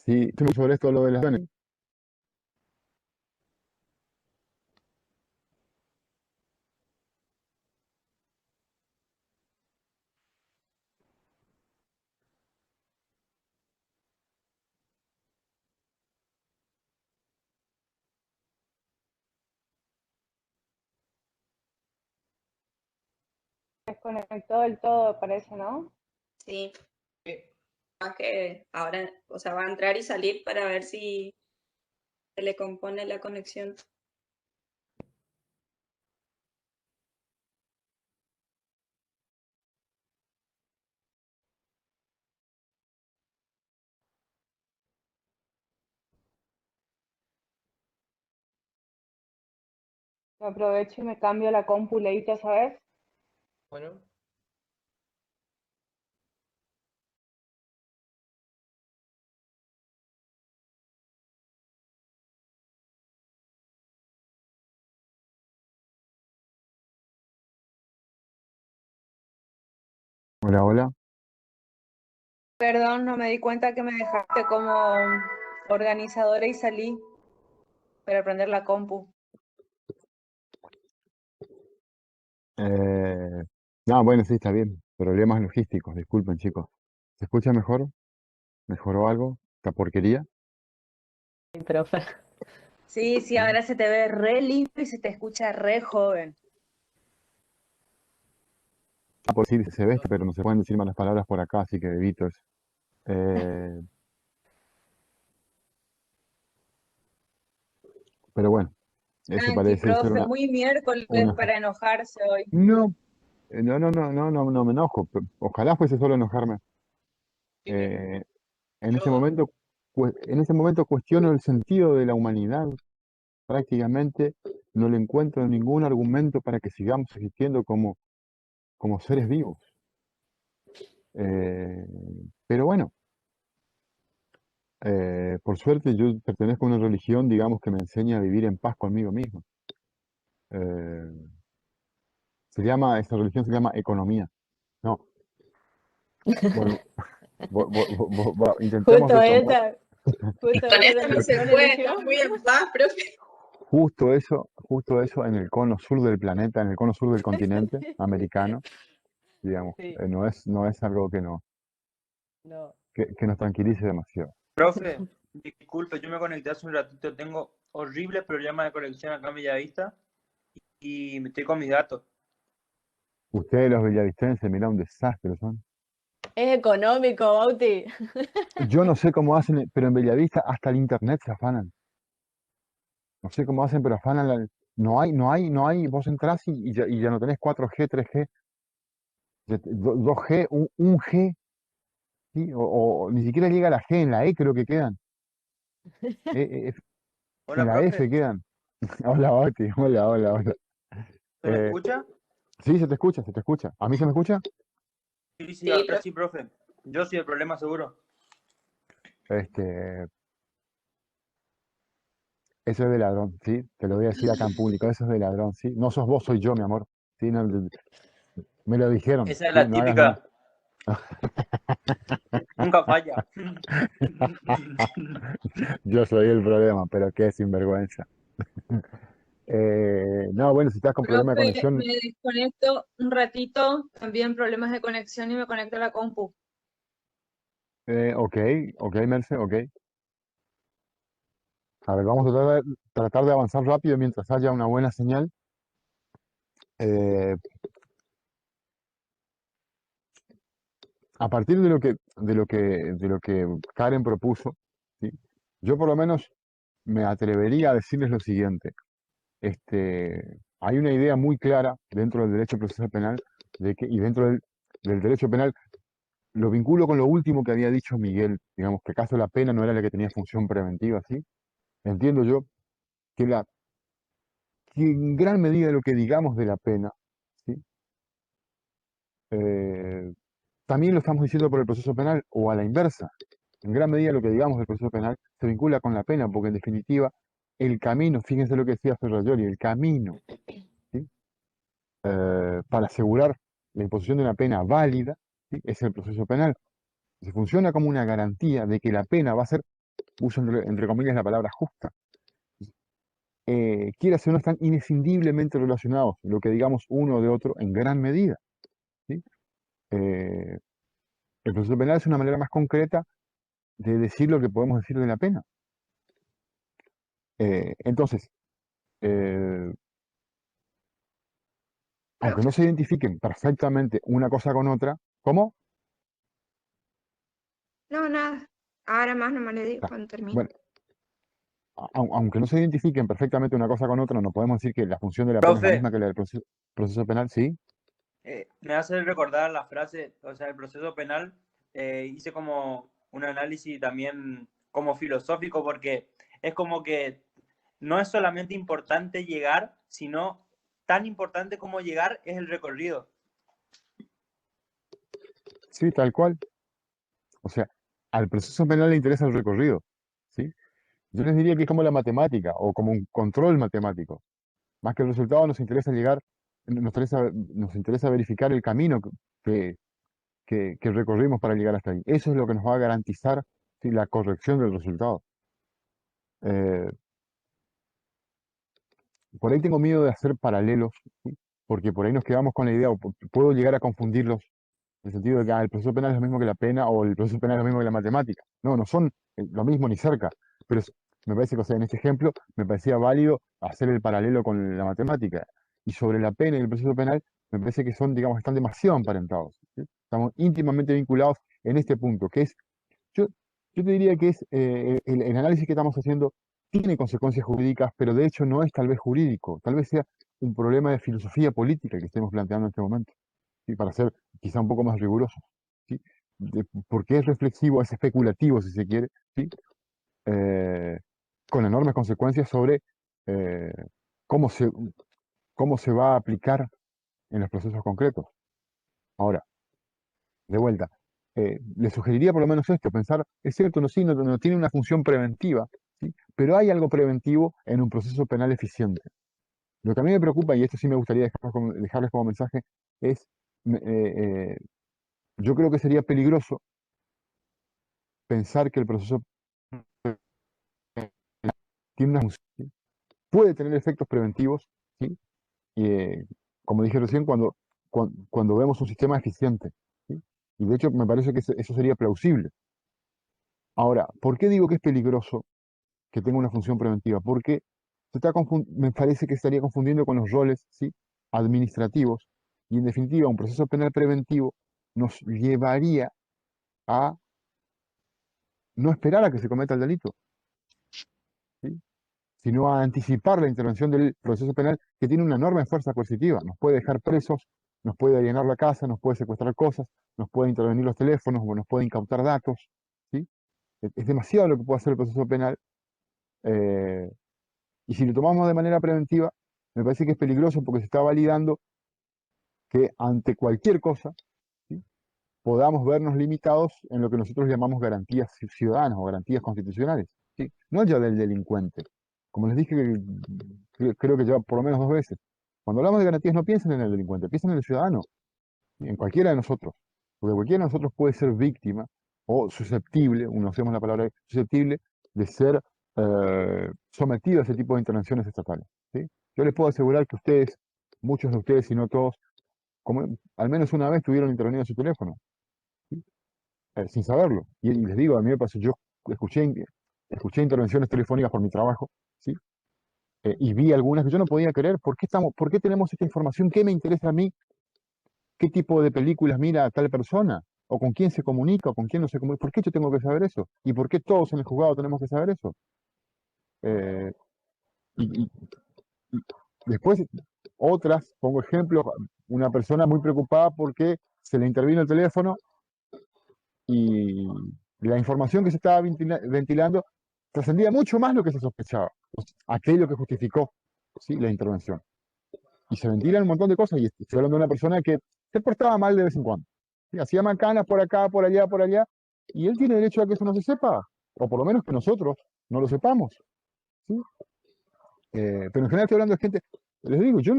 sí, sobre esto lo de las acciones. Desconectó del todo, parece, ¿no? Sí, Eh, más que ahora, o sea, va a entrar y salir para ver si se le compone la conexión. Me aprovecho y me cambio la compu, Leito, ¿sabes? Bueno, Hola, hola. Perdón, no me di cuenta que me dejaste como organizadora y salí para prender la compu. No, bueno, sí, está bien. Problemas logísticos, disculpen, chicos. ¿Se escucha mejor? ¿Mejoró algo? ¿Esta porquería? Sí, profe. Sí, sí, ahora se te ve re limpio y se te escucha re joven. Por decir se ve, pero no se pueden decir malas palabras por acá, así que evito eso. Eh, pero bueno, Eso Tranqui, parece ser profe, muy miércoles una... para enojarse hoy. No, no me enojo. Ojalá fuese solo enojarme. Sí, sí. Eh, en ese Yo, momento, en ese momento cuestiono el sentido de la humanidad. Prácticamente no le encuentro ningún argumento para que sigamos existiendo como seres vivos. Eh, pero bueno, por suerte yo pertenezco a una religión, digamos, que me enseña a vivir en paz conmigo mismo. Eh, esa religión se llama economía. No, bueno, intentemos Justo retomar esa, justo Con esa esto no se religión puede, está eligió. muy en paz, profe. justo eso en el cono sur del planeta, en el cono sur del continente americano, digamos, Sí, no es algo no. que nos tranquilice demasiado. Profe, disculpe, yo me conecté hace un ratito, tengo horribles problemas de conexión acá en Bellavista y estoy con mis datos. Ustedes los villavicenses, mirá, un desastre son. Es económico, Bauti. Yo no sé cómo hacen, pero en Bellavista hasta el internet se afanan. No sé cómo hacen, pero afanan no hay, vos entrás y ya no tenés 4G, 3G, 2G, 1G, ¿sí? O ni siquiera llega a la G, en la E creo que quedan. Eh, eh, en Hola, la F profe, quedan. Hola, Oti, hola. ¿se me Eh, escucha? sí, se te escucha, se te escucha. ¿A mí se me escucha? Sí, sí, Sí, ahora profe. sí, profe. Yo soy el problema seguro. Este, eso es de ladrón, ¿sí? Te lo voy a decir acá en público, eso es de ladrón, ¿sí? No sos vos, soy yo, mi amor. ¿Sí? Me lo dijeron, Esa es ¿sí? la No hagas lo mismo. típica, nunca falla. Yo soy el problema, pero qué sinvergüenza. No, bueno, si estás con problema de Profe, conexión, me desconecto un ratito, también problemas de conexión y me conecto a la compu. ok, Merce, ok. A ver, vamos a tratar de avanzar rápido mientras haya una buena señal. Eh, a partir de lo que Karen propuso, ¿sí? Yo por lo menos me atrevería a decirles lo siguiente. Hay una idea muy clara dentro del derecho procesal penal y dentro del derecho penal lo vinculo con lo último que había dicho Miguel, digamos que acaso la pena no era la que tenía función preventiva, ¿sí? Entiendo yo que, que en gran medida lo que digamos de la pena, ¿sí? Eh, también lo estamos diciendo por el proceso penal o a la inversa. En gran medida lo que digamos del proceso penal se vincula con la pena, porque en definitiva el camino, fíjense lo que decía Ferrayoli, el camino, ¿sí? Para asegurar la imposición de una pena válida, ¿sí? Es el proceso penal. Se funciona como una garantía de que la pena va a ser, uso entre comillas la palabra justa. Quiera o no, están inescindiblemente relacionados, lo que digamos uno de otro en gran medida, ¿sí? Eh, el proceso penal es una manera más concreta de decir lo que podemos decir de la pena. Entonces, eh, aunque no se identifiquen perfectamente una cosa con otra, ¿cómo? No, nada. Ahora más nomás le digo Ah, cuando termine. bueno, aunque no se identifiquen perfectamente una cosa con otra, no podemos decir que la función de la pena es la Profe, misma que la del proceso penal, ¿sí? me hace recordar la frase, o sea, el proceso penal, hice como un análisis también como filosófico, porque es como que no es solamente importante llegar, sino tan importante como llegar es el recorrido. Sí, tal cual. O sea, al proceso penal le interesa el recorrido, ¿sí? Yo les diría que es como la matemática o como un control matemático. Más que el resultado nos interesa llegar, nos interesa verificar el camino que recorrimos para llegar hasta ahí. Eso es lo que nos va a garantizar, ¿sí? La corrección del resultado. Eh, por ahí tengo miedo de hacer paralelos, ¿sí? Porque por ahí nos quedamos con la idea, o puedo llegar a confundirlos, en el sentido de que el proceso penal es lo mismo que la pena o el proceso penal es lo mismo que la matemática. No, no son lo mismo ni cerca, pero me parece que, o sea, en este ejemplo me parecía válido hacer el paralelo con la matemática. Y sobre la pena y el proceso penal, me parece que son, digamos, están demasiado emparentados, ¿sí? Estamos íntimamente vinculados en este punto, que es, yo, yo te diría que es el análisis que estamos haciendo tiene consecuencias jurídicas, pero de hecho no es tal vez jurídico, tal vez sea un problema de filosofía política que estemos planteando en este momento, ¿sí? Para ser quizá un poco más rigurosos, ¿sí? Porque es reflexivo, es especulativo si se quiere, ¿sí? Eh, con enormes consecuencias sobre eh, cómo se, cómo se va a aplicar en los procesos concretos. Ahora, de vuelta, le sugeriría por lo menos esto, pensar, es cierto, no, sí, no tiene una función preventiva, ¿sí? Pero hay algo preventivo en un proceso penal eficiente. Lo que a mí me preocupa, y esto sí me gustaría dejarles como mensaje, es, yo creo que sería peligroso pensar que el proceso tiene una función, ¿sí? Puede tener efectos preventivos, ¿sí? Y, como dije recién, cuando vemos un sistema eficiente, ¿sí? Y de hecho me parece que eso sería plausible. Ahora, ¿por qué digo que es peligroso que tenga una función preventiva? Porque me parece que estaría confundiendo con los roles, ¿sí? Administrativos, y en definitiva un proceso penal preventivo nos llevaría a no esperar a que se cometa el delito, ¿sí? Sino a anticipar la intervención del proceso penal, que tiene una enorme fuerza coercitiva. Nos puede dejar presos, nos puede allanar la casa, nos puede secuestrar cosas, nos puede intervenir los teléfonos o nos puede incautar datos, ¿sí? Es demasiado lo que puede hacer el proceso penal, eh, y si lo tomamos de manera preventiva, me parece que es peligroso porque se está validando que ante cualquier cosa, ¿sí? Podamos vernos limitados en lo que nosotros llamamos garantías ciudadanas o garantías constitucionales, ¿sí? No ya del delincuente. Como les dije, creo que ya por lo menos 2 veces. Cuando hablamos de garantías, no piensen en el delincuente, piensen en el ciudadano, ¿sí? En cualquiera de nosotros. Porque cualquiera de nosotros puede ser víctima o susceptible, usemos la palabra susceptible, de ser sometido a ese tipo de intervenciones estatales, ¿sí? Yo les puedo asegurar que ustedes, muchos de ustedes, si no todos, al menos una vez tuvieron intervenido su teléfono, ¿sí? Sin saberlo. Y les digo, a mí me pasó, yo escuché intervenciones telefónicas por mi trabajo, ¿sí? Y vi algunas que yo no podía creer. ¿Por qué tenemos esta información? ¿Qué me interesa a mí? ¿Qué tipo de películas mira tal persona? ¿O con quién se comunica? ¿O con quién no se comunica? ¿Por qué yo tengo que saber eso? ¿Y por qué todos en el juzgado tenemos que saber eso? Eh, y, y- y después, otras, pongo ejemplos, una persona muy preocupada porque se le intervino el teléfono y la información que se estaba ventilando trascendía mucho más lo que se sospechaba, aquello que justificó, ¿sí? La intervención. Y se ventilan un montón de cosas, y estoy hablando de una persona que se portaba mal de vez en cuando, ¿sí? Hacía macanas por acá, por allá, y él tiene derecho a que eso no se sepa, o por lo menos que nosotros no lo sepamos, ¿sí? Pero en general estoy hablando de gente, les digo, yo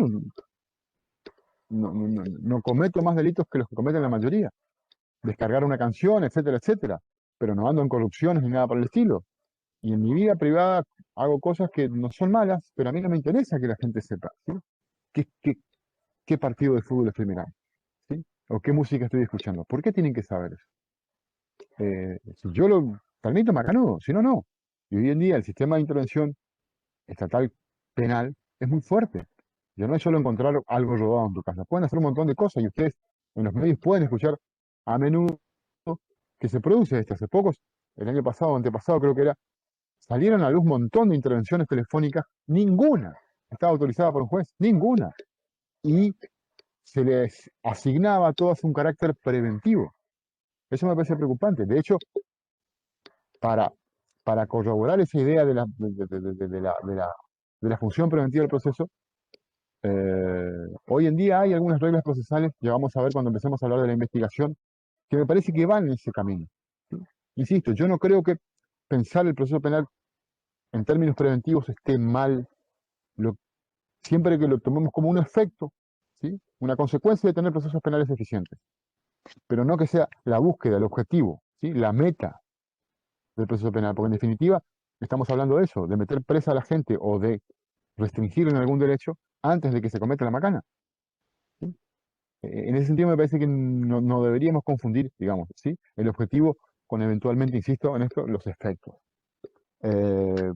no cometo más delitos que los que cometen la mayoría. Descargar una canción, etcétera, etcétera. Pero no ando en corrupciones ni nada por el estilo. Y en mi vida privada hago cosas que no son malas, pero a mí no me interesa que la gente sepa, ¿sí? ¿Qué partido de fútbol estoy mirando? ¿Sí? ¿O qué música estoy escuchando? ¿Por qué tienen que saber eso? Si yo lo permito, macanudo, si no, no. Y hoy en día el sistema de intervención estatal penal es muy fuerte. Ya no es solo encontrar algo rodado en tu casa. Pueden hacer un montón de cosas y ustedes en los medios pueden escuchar a menudo que se produce esto. Hace pocos, el año pasado o antepasado creo que era, salieron a luz un montón de intervenciones telefónicas, ninguna estaba autorizada por un juez, ninguna. Y se les asignaba a todas un carácter preventivo. Eso me parece preocupante. De hecho, para, para corroborar esa idea de la función preventiva del proceso, hoy en día hay algunas reglas procesales, ya vamos a ver cuando empecemos a hablar de la investigación, que me parece que van en ese camino, ¿sí? Insisto, yo no creo que pensar el proceso penal en términos preventivos esté mal, lo- siempre que lo tomemos como un efecto, ¿sí? Una consecuencia de tener procesos penales eficientes, pero no que sea la búsqueda, el objetivo, ¿sí? La meta del proceso penal, porque en definitiva estamos hablando de eso, de meter presa a la gente o de restringir en algún derecho antes de que se cometa la macana, ¿sí? En ese sentido me parece que no deberíamos confundir, digamos, ¿sí? El objetivo con eventualmente, insisto en esto, los efectos. Eh,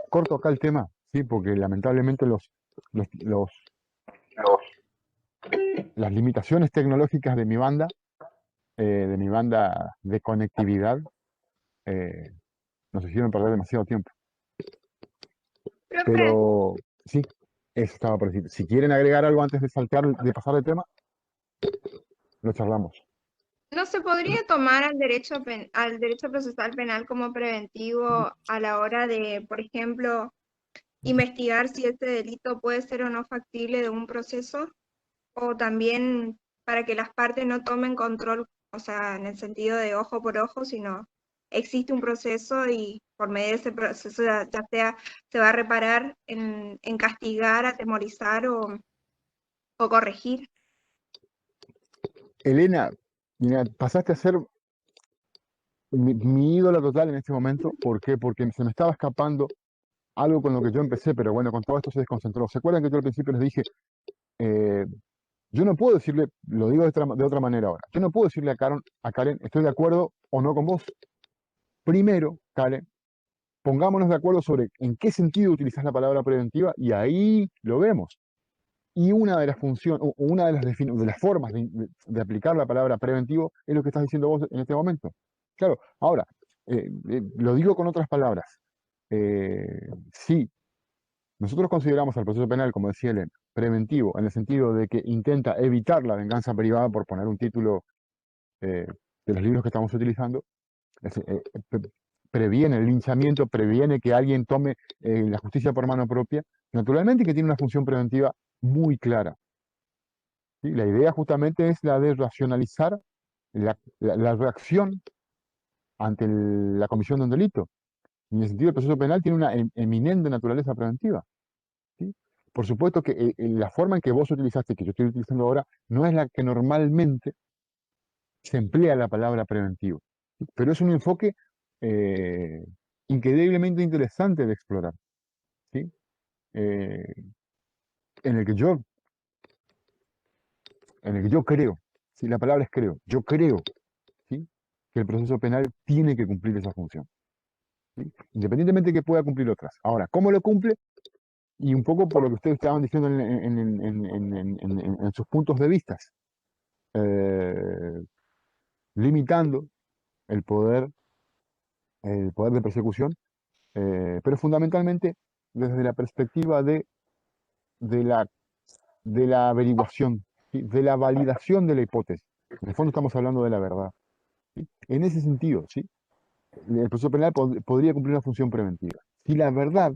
Corto acá el tema, ¿sí? Porque lamentablemente los- los- las limitaciones tecnológicas de mi banda de conectividad, eh, nos hicieron perder demasiado tiempo. Profe, Pero sí, eso estaba por decir. Si quieren agregar algo antes de de pasar de tema, lo charlamos. ¿no se podría tomar al derecho procesal penal como preventivo a la hora de, por ejemplo, investigar si este delito puede ser o no factible de un proceso? O también para que las partes no tomen control, o sea, en el sentido de ojo por ojo, sino existe un proceso y por medio de ese proceso ya sea se va a reparar en castigar, atemorizar o corregir. Elena, mira, pasaste a ser mi ídola total en este momento. ¿Por qué? Porque se me estaba escapando algo con lo que yo empecé, pero bueno, con todo esto se desconcentró. ¿Se acuerdan que yo al principio les dije, eh, yo no puedo decirle, lo digo de otra manera ahora, yo no puedo decirle a Karen, estoy de acuerdo o no con vos? Primero, Karen, pongámonos de acuerdo sobre en qué sentido utilizás la palabra preventiva y ahí lo vemos. Y una de las funciones, o una de de las formas de aplicar la palabra preventivo es lo que estás diciendo vos en este momento. Claro, ahora, lo digo con otras palabras. Sí, nosotros consideramos al proceso penal, como decía Elena, preventivo, en el sentido de que intenta evitar la venganza privada, por poner un título de los libros que estamos utilizando, previene el linchamiento, previene que alguien tome la justicia por mano propia, naturalmente que tiene una función preventiva muy clara. ¿Sí? La idea justamente es la de racionalizar la reacción ante la comisión de un delito. Y en el sentido del proceso penal tiene una eminente naturaleza preventiva. ¿Sí? Por supuesto que la forma en que vos utilizaste, que yo estoy utilizando ahora, no es la que normalmente se emplea la palabra preventivo. ¿Sí? Pero es un enfoque eh, increíblemente interesante de explorar. ¿Sí? Eh, en el que yo, en el que yo creo, ¿sí? La palabra es creo, yo creo, ¿sí? Que el proceso penal tiene que cumplir esa función, ¿sí? Independientemente de que pueda cumplir otras. Ahora, ¿cómo lo cumple? Y un poco por lo que ustedes estaban diciendo en sus puntos de vista, eh, limitando el poder, el poder de persecución, pero fundamentalmente desde la perspectiva de la, de la averiguación, ¿sí? De la validación de la hipótesis. En el fondo estamos hablando de la verdad. ¿Sí? En ese sentido, ¿sí? El proceso penal podría cumplir una función preventiva. Si la verdad,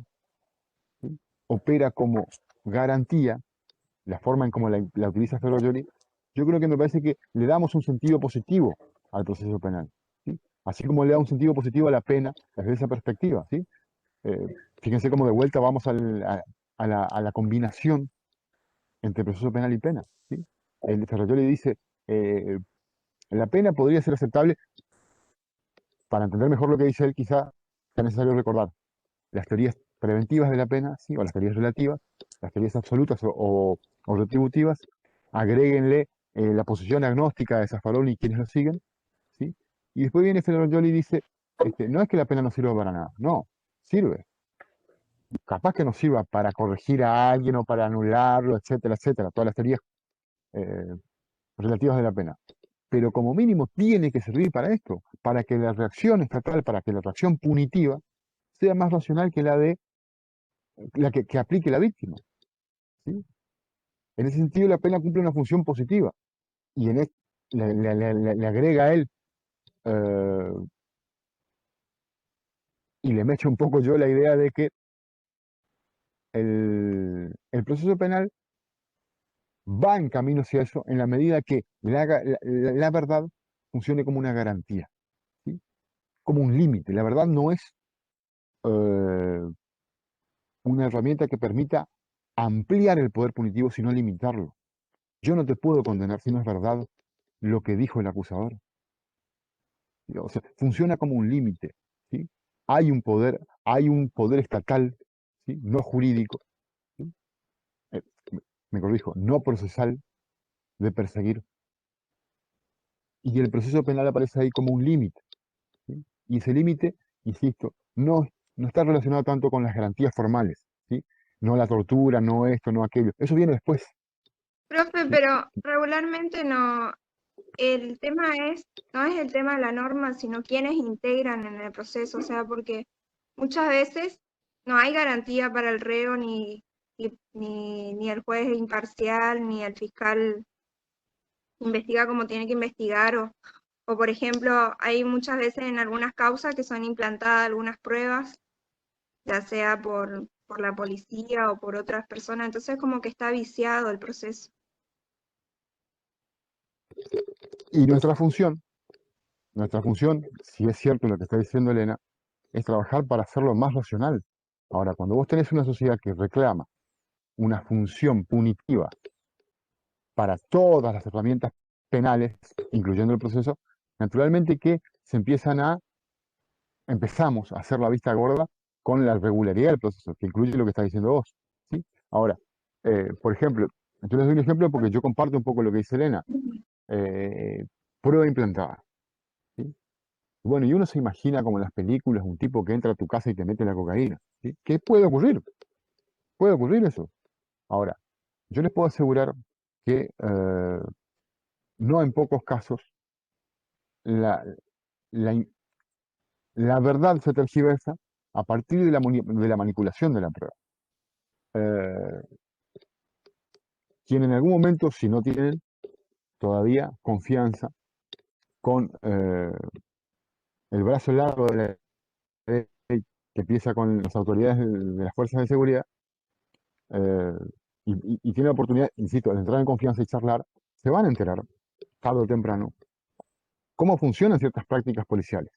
¿sí? Opera como garantía, la forma en cómo la utiliza Ferrajoli, yo creo que me parece que le damos un sentido positivo al proceso penal, ¿sí? Así como le da un sentido positivo a la pena desde esa perspectiva, ¿sí? Fíjense cómo de vuelta vamos a la combinación entre proceso penal y pena, ¿sí? El Ferrajoli dice, eh, la pena podría ser aceptable. Para entender mejor lo que dice él, quizá sea necesario recordar las teorías preventivas de la pena, ¿sí? O las teorías relativas, las teorías absolutas o retributivas, agréguenle la posición agnóstica de Zaffaroni y quienes lo siguen, ¿sí? Y después viene Ferrajoli y dice, no es que la pena no sirva para nada, no, sirve. Capaz que no sirva para corregir a alguien o para anularlo, etcétera, etcétera, todas las teorías eh, relativas de la pena. Pero como mínimo tiene que servir para esto, para que la reacción estatal, para que la reacción punitiva sea más racional que la de la que aplique la víctima, ¿sí? En ese sentido, la pena cumple una función positiva y le agrega a él eh, y le mecho un poco yo la idea de que el proceso penal va en camino hacia eso en la medida que la verdad funcione como una garantía, ¿sí? Como un límite. La verdad no es eh, una herramienta que permita ampliar el poder punitivo, sino limitarlo. Yo no te puedo condenar si no es verdad lo que dijo el acusador. O sea, funciona como un límite, ¿sí? Hay un poder estatal, ¿sí? No jurídico, ¿sí? Eh, me corrijo, no procesal de perseguir. Y el proceso penal aparece ahí como un límite, ¿sí? Y ese límite, insisto, no está relacionado tanto con las garantías formales, ¿sí? No la tortura, no esto, no aquello. Eso viene después. Profe, ¿Sí? pero regularmente no, el tema no es el tema de la norma, sino quienes integran en el proceso, o sea, porque muchas veces no hay garantía para el reo ni el juez imparcial, ni el fiscal investiga como tiene que investigar, o por ejemplo, hay muchas veces en algunas causas que son implantadas algunas pruebas, ya sea por la policía o por otras personas, entonces como que está viciado el proceso. Y nuestra función, si es cierto lo que está diciendo Elena, es trabajar para hacerlo más racional. Ahora, cuando vos tenés una sociedad que reclama una función punitiva para todas las herramientas penales, incluyendo el proceso, naturalmente que empezamos a hacer la vista gorda con la regularidad del proceso, que incluye lo que estás diciendo vos, ¿sí? Ahora, por ejemplo, yo les doy un ejemplo porque yo comparto un poco lo que dice Elena, prueba implantada, ¿sí? Bueno, y uno se imagina como en las películas, un tipo que entra a tu casa y te mete la cocaína, ¿sí? ¿Qué puede ocurrir? Puede ocurrir eso. Ahora, yo les puedo asegurar que no en pocos casos la, la, la verdad se tergiversa a partir de la manipulación de la prueba. Quien en algún momento, si no tienen todavía confianza con el brazo largo de la ley que empieza con las autoridades de las fuerzas de seguridad, eh, y tiene la oportunidad, insisto, de entrar en confianza y charlar, se van a enterar, tarde o temprano, cómo funcionan ciertas prácticas policiales.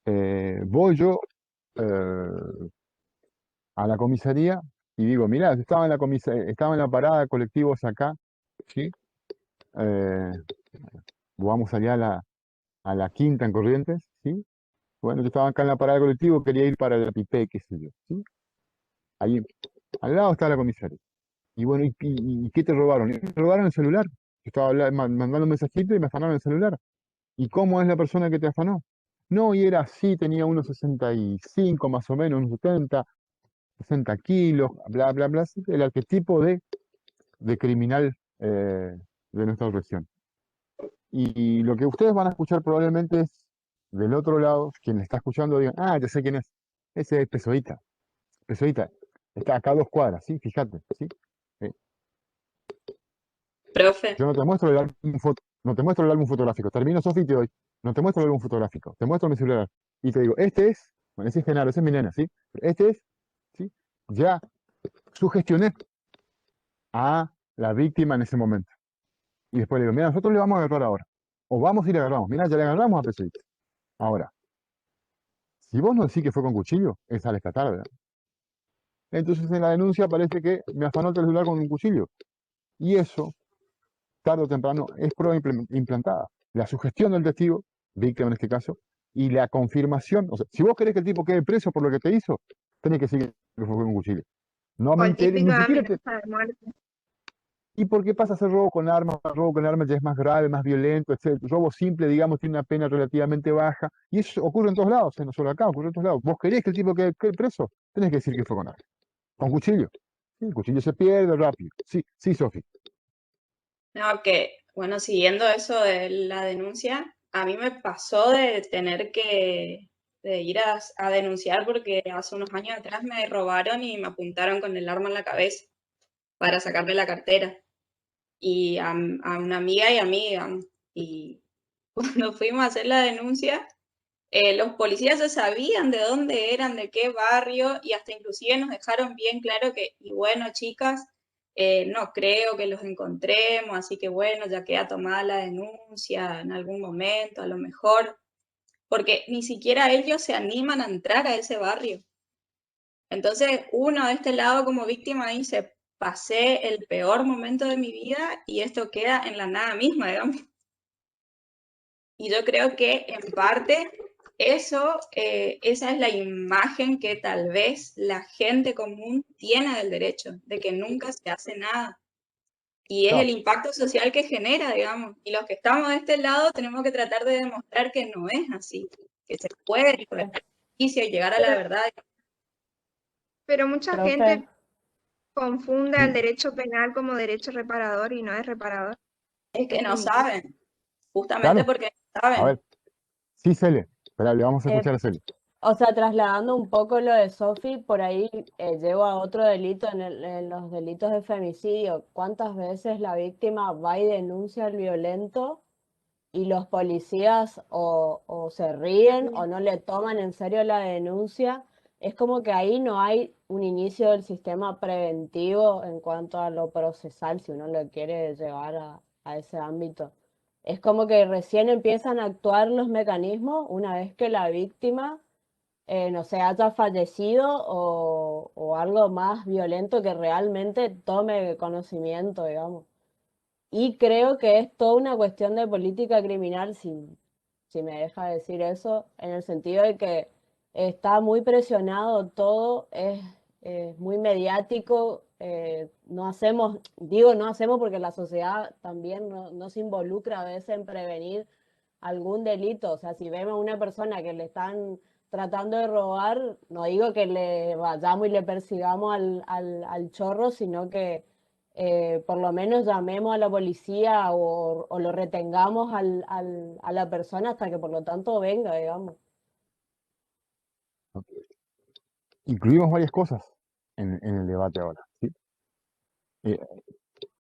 Voy yo a la comisaría y digo, mirá, estaba en la parada de colectivos acá, ¿sí? Vamos allá a la Quinta en Corrientes, ¿sí? Bueno, yo estaba acá en la parada de colectivo, quería ir para la Pipé, qué sé yo, ¿sí? Ahí, al lado está la comisaría. Y bueno, ¿y qué te robaron? Y me robaron el celular. Yo estaba mandando un mensajito y me afanaron el celular. ¿Y cómo es la persona que te afanó? No, y era así, tenía unos 65 más o menos, unos 60 kilos, bla, bla, bla, sí, el arquetipo de criminal de nuestra región. Y lo que ustedes van a escuchar probablemente es del otro lado, quien le está escuchando digan, ah, ya sé quién es, ese es Pesoita, Pesoita, está acá a 2 cuadras, ¿sí? Fíjate, ¿sí? Eh, Profe, yo no te muestro no te muestro el álbum fotográfico, termino Sofi y te doy, no te muestro el álbum fotográfico, te muestro mi celular y te digo, este es, bueno, ese es Genaro, ese es mi nena, ¿sí? Este es, ¿sí? Ya sugestioné a la víctima en ese momento. Y después le digo, mira, nosotros le vamos a agarrar ahora. O vamos y le agarramos. Mira, ya le agarramos a Pesoita. Ahora, si vos no decís que fue con cuchillo, es al esta tarde. Entonces en la denuncia parece que me afanó el celular con un cuchillo. Y eso, tarde o temprano, es prueba implantada. La sugestión del testigo, víctima en este caso, y la confirmación. O sea, si vos querés que el tipo quede preso por lo que te hizo, tenés que decir que fue con un cuchillo. No O me el enteré, típico ni de siquiera amenaza de muerte. ¿Y por qué pasa a ser robo con armas? Robo con armas ya es más grave, más violento, etc. Robo simple, digamos, tiene una pena relativamente baja. Y eso ocurre en todos lados, no solo acá, ocurre en todos lados. ¿Vos querés que el tipo quede preso? Tenés que decir que fue con armas. Con cuchillo. Sí, el cuchillo se pierde rápido. Sí, sí, Sofi. no, que, bueno, siguiendo eso de la denuncia, a mí me pasó de tener de ir a denunciar porque hace unos años atrás me robaron y me apuntaron con el arma en la cabeza para sacarme la cartera. Y a una amiga y a mí, digamos. Y cuando fuimos a hacer la denuncia, los policías ya sabían de dónde eran, de qué barrio, y hasta inclusive nos dejaron bien claro que, y bueno, chicas, no creo que los encontremos, así que bueno, ya queda tomada la denuncia en algún momento, a lo mejor, porque ni siquiera ellos se animan a entrar a ese barrio. Entonces, uno de este lado como víctima dice, pasé el peor momento de mi vida y esto queda en la nada misma, digamos. Y yo creo que en parte eso, esa es la imagen que tal vez la gente común tiene del derecho, de que nunca se hace nada. Y es el Claro. impacto social que genera, digamos. Y los que estamos de este lado tenemos que tratar de demostrar que no es así, que se puede ir a la justicia y llegar a la verdad. Pero mucha Profe, gente confunde Sí. al derecho penal como derecho reparador y no es reparador, Es que es no punitivo. saben. justamente Claro, porque no a saben. ver, sí, Cele, espera, le vamos a escuchar a Cele. O sea, trasladando un poco lo de Sofi, por ahí llego a otro delito en los delitos de femicidio. ¿Cuántas veces la víctima va y denuncia al violento y los policías o se ríen o no le toman en serio la denuncia? Es como que ahí no hay un inicio del sistema preventivo en cuanto a lo procesal, si uno lo quiere llevar a ese ámbito. Es como que recién empiezan a actuar los mecanismos una vez que la víctima no sé, haya fallecido o algo más violento que realmente tome conocimiento, digamos. Y creo que es toda una cuestión de política criminal, si me deja decir eso, en el sentido de que está muy presionado todo, es muy mediático, no hacemos, digo no hacemos porque la sociedad también no se involucra a veces en prevenir algún delito. O sea, si vemos a una persona que le están tratando de robar, no digo que le vayamos y le persigamos al chorro, sino que por lo menos llamemos a la policía o lo retengamos a la persona hasta que por lo tanto venga, digamos. Incluimos varias cosas en el debate ahora, ¿sí?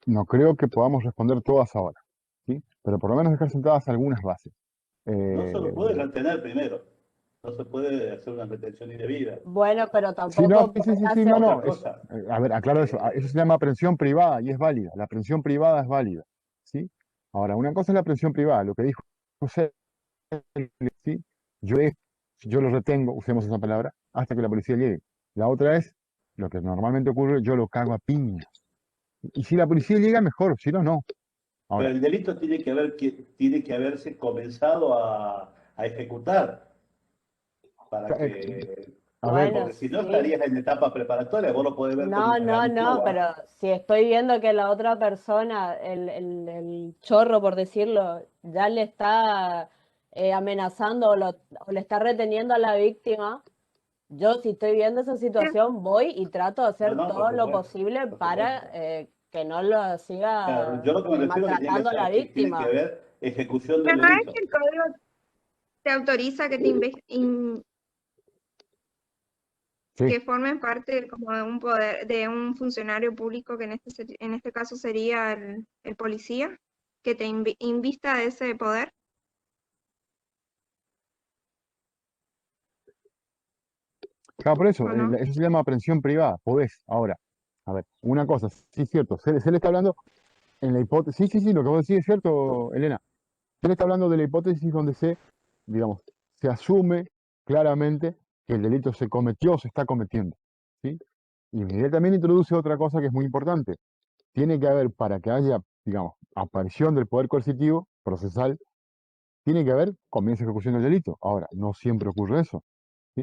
No creo que podamos responder todas ahora, ¿sí? Pero por lo menos dejar sentadas algunas bases. No se lo puede Eh, retener primero. No se puede hacer una retención indebida. Bueno, pero sí, no, tampoco sí, hace no, Otra no. cosa. A ver, aclaro eso. Eso se llama aprehensión privada y es válida. La aprehensión privada es válida, ¿sí? Ahora, una cosa es la aprehensión privada, lo que dijo José, ¿sí? Yo, yo lo retengo, usemos esa palabra, hasta que la policía llegue. La otra es, lo que normalmente ocurre, yo lo cago a piñas. Y si la policía llega, mejor, si no, no. Pero Ahora, el delito tiene que haberse comenzado a ejecutar para que, a ver, Bueno, porque si no sí. estarías en etapa preparatoria, vos lo podés ver como No, una no, gran no, fuga. pero si estoy viendo que la otra persona, el chorro, por decirlo, ya le está amenazando o le está reteniendo a la víctima, yo si estoy viendo esa situación voy y trato de No, hacer no, por todo lo supuesto, posible por para supuesto. que no lo Claro, siga yo lo que me refiero es que maltratando a la tiene que víctima. haber ejecución del Pero no es delito. que el código te autoriza que sí, que formen parte como de un poder, de un funcionario público que en este caso sería el policía, que te invista a ese poder. claro, por eso, ¿O no? eso se llama aprehensión privada, podés. Ahora, a ver, una cosa, sí es cierto, se le está hablando en la hipótesis, sí, lo que vos decís es cierto, Elena, se le está hablando de la hipótesis donde digamos, se asume claramente que el delito se cometió o se está cometiendo, ¿sí? Y inmediatamente introduce otra cosa que es muy importante. Tiene que haber, para que haya, digamos, aparición del poder coercitivo, procesal, tiene que haber comienzo de ejecución del delito. Ahora, no siempre ocurre eso, ¿sí?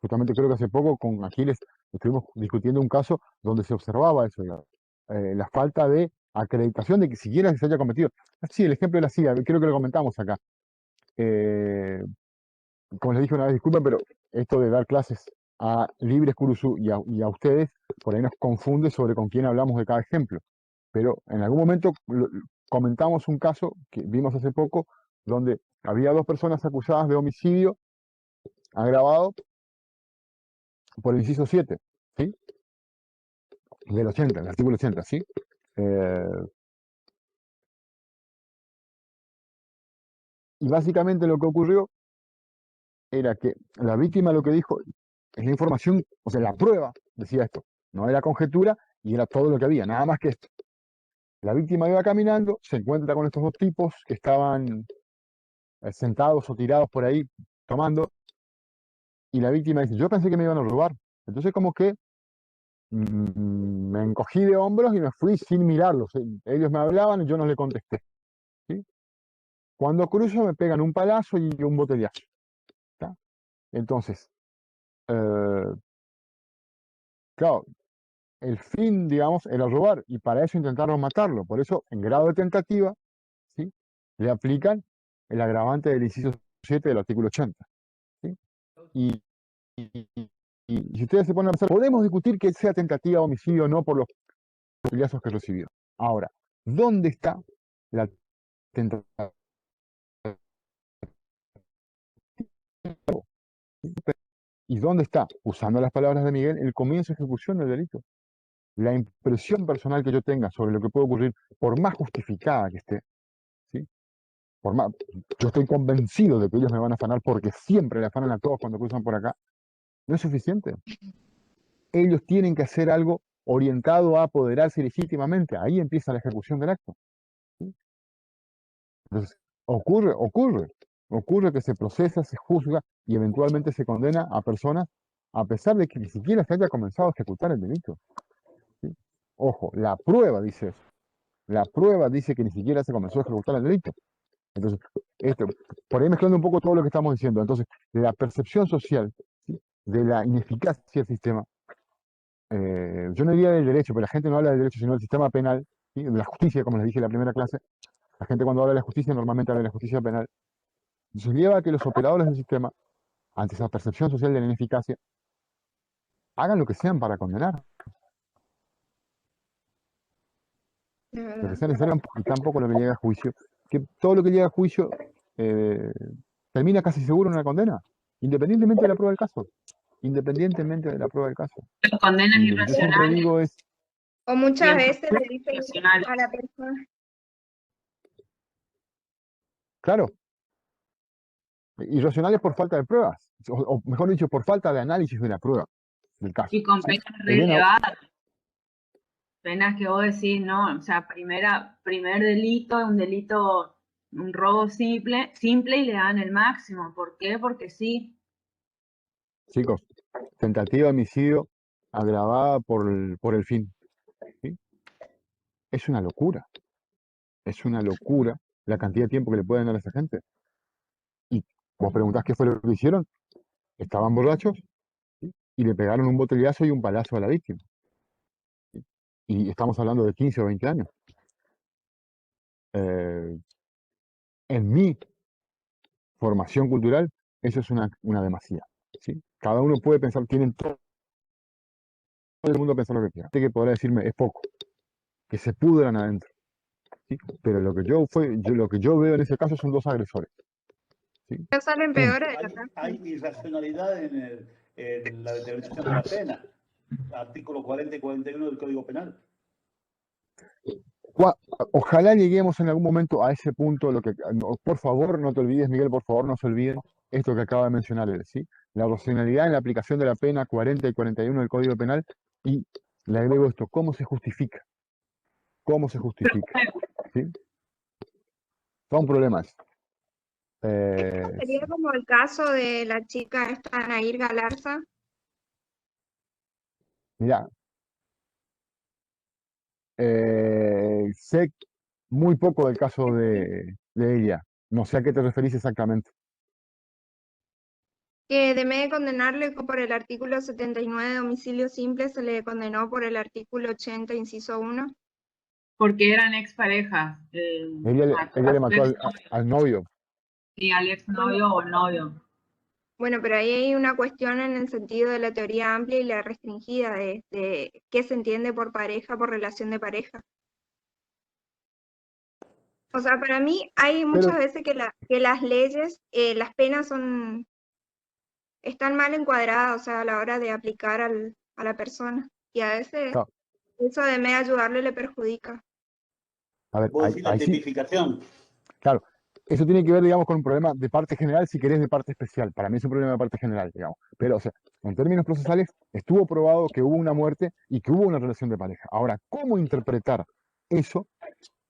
Justamente creo que hace poco con Aquiles estuvimos discutiendo un caso donde se observaba eso, digamos, la falta de acreditación de que siquiera se haya cometido. Sí, el ejemplo de la CIA, creo que lo comentamos acá. Eh, como les dije una vez, disculpen, pero esto de dar clases a Libres Curuzú y a ustedes, por ahí nos confunde sobre con quién hablamos de cada ejemplo. Pero en algún momento comentamos un caso que vimos hace poco, donde había dos personas acusadas de homicidio agravado por el inciso 7, ¿sí? Del 80, el artículo 80, ¿sí? Eh, y básicamente lo que ocurrió era que la víctima lo que dijo es la información, o sea, la prueba decía esto, no era conjetura y era todo lo que había, nada más que esto. La víctima iba caminando, se encuentra con estos dos tipos que estaban sentados o tirados por ahí tomando, y la víctima dice, yo pensé que me iban a robar. Entonces como que me encogí de hombros y me fui sin mirarlos. Ellos me hablaban y yo no le contesté, ¿sí? Cuando cruzo me pegan un palazo y un botellazo. ¿Tá? Entonces, claro, el fin, digamos, era robar y para eso intentaron matarlo. Por eso, en grado de tentativa, ¿sí? Le aplican el agravante del inciso 7 del artículo 80. ¿Sí? Y, y- y si ustedes se ponen a pensar, podemos discutir que sea tentativa de homicidio o no por los botelazos que recibió. Ahora, ¿dónde está la tentativa? ¿Y dónde está? Usando las palabras de Miguel, el comienzo de ejecución del delito. La impresión personal que yo tenga sobre lo que puede ocurrir, por más justificada que esté, ¿sí? Por más, yo estoy convencido de que ellos me van a afanar porque siempre le afanan a todos cuando cruzan por acá, no es suficiente. Ellos tienen que hacer algo orientado a apoderarse legítimamente. Ahí empieza la ejecución del acto. ¿Sí? Entonces, ocurre que se procesa, se juzga y eventualmente se condena a personas a pesar de que ni siquiera se haya comenzado a ejecutar el delito. ¿Sí? Ojo, la prueba dice eso. La prueba dice que ni siquiera se comenzó a ejecutar el delito. Entonces, por ahí mezclando un poco todo lo que estamos diciendo. Entonces, la percepción social, ¿sí?, de la ineficacia del sistema, yo no diría del derecho, pero la gente no habla del derecho, sino del sistema penal, ¿sí?, de la justicia, como les dije en la primera clase. La gente cuando habla de la justicia normalmente habla de la justicia penal. Entonces lleva a que los operadores del sistema, ante esa percepción social de la ineficacia, hagan lo que sean para condenar. Lo que sea necesario y tampoco lo que llega a juicio. Que todo lo que llega a juicio termina casi seguro en una condena, independientemente de la prueba del caso. Independientemente de la prueba del caso. Condenas Y lo que yo siempre digo es, O muchas veces le dicen irracionales. a la persona, claro, irracionales por falta de pruebas, o mejor dicho, por falta de análisis de la prueba del caso. Y con ¿Sí? penas re Elena, elevadas. Penas que vos decís, no, o sea, primer delito, un delito, un robo simple y le dan el máximo. ¿Por qué? Porque sí. chicos, tentativa de homicidio agravada por el fin. ¿Sí? Es una locura. Es una locura la cantidad de tiempo que le pueden dar a esa gente. Y vos preguntás qué fue lo que hicieron. Estaban borrachos, ¿sí?, y le pegaron un botellazo y un palazo a la víctima. ¿Sí? Y estamos hablando de 15 o 20 años. En mi formación cultural, eso es una demasía. ¿Sí? Cada uno puede pensar, tienen todo el mundo pensar lo que quiera. Hay que podrá decirme, es poco, que se pudran adentro. ¿Sí? Pero lo que yo veo en ese caso son dos agresores. ¿Sí? ya salen Punto. peores de la cárcel. Hay irracionalidad en la determinación de la pena. Artículo 40 y 41 del Código Penal. Ojalá lleguemos en algún momento a ese punto. Por favor, no te olvides, Miguel, por favor, no se olviden esto que acaba de mencionar él, ¿sí? La racionalidad en la aplicación de la pena 40 y 41 del Código Penal, y le agrego esto, ¿cómo se justifica? ¿Cómo se justifica? ¿Sí? Son problemas. Sería como el caso de la chica esta Nair Galarza. Mira, sé muy poco del caso de ella. No sé a qué te referís exactamente. Que de vez de condenarle por el artículo 79 de homicidio simple, se le condenó por el artículo 80, inciso 1. Porque eran exparejas. Ella le mató al novio. Sí, al exnovio o novio. Bueno, pero ahí hay una cuestión en el sentido de la teoría amplia y la restringida de qué se entiende por pareja, por relación de pareja. O sea, para mí hay muchas veces que las leyes, las penas están mal encuadradas, o sea, a la hora de aplicar a la persona. Y a veces Claro. eso de me ayudarle le perjudica. A ver, Vos decís la ahí sí, tipificación. claro. Eso tiene que ver, digamos, con un problema de parte general, si querés, de parte especial. Para mí es un problema de parte general, digamos. Pero, o sea, en términos procesales, estuvo probado que hubo una muerte y que hubo una relación de pareja. Ahora, ¿cómo interpretar eso?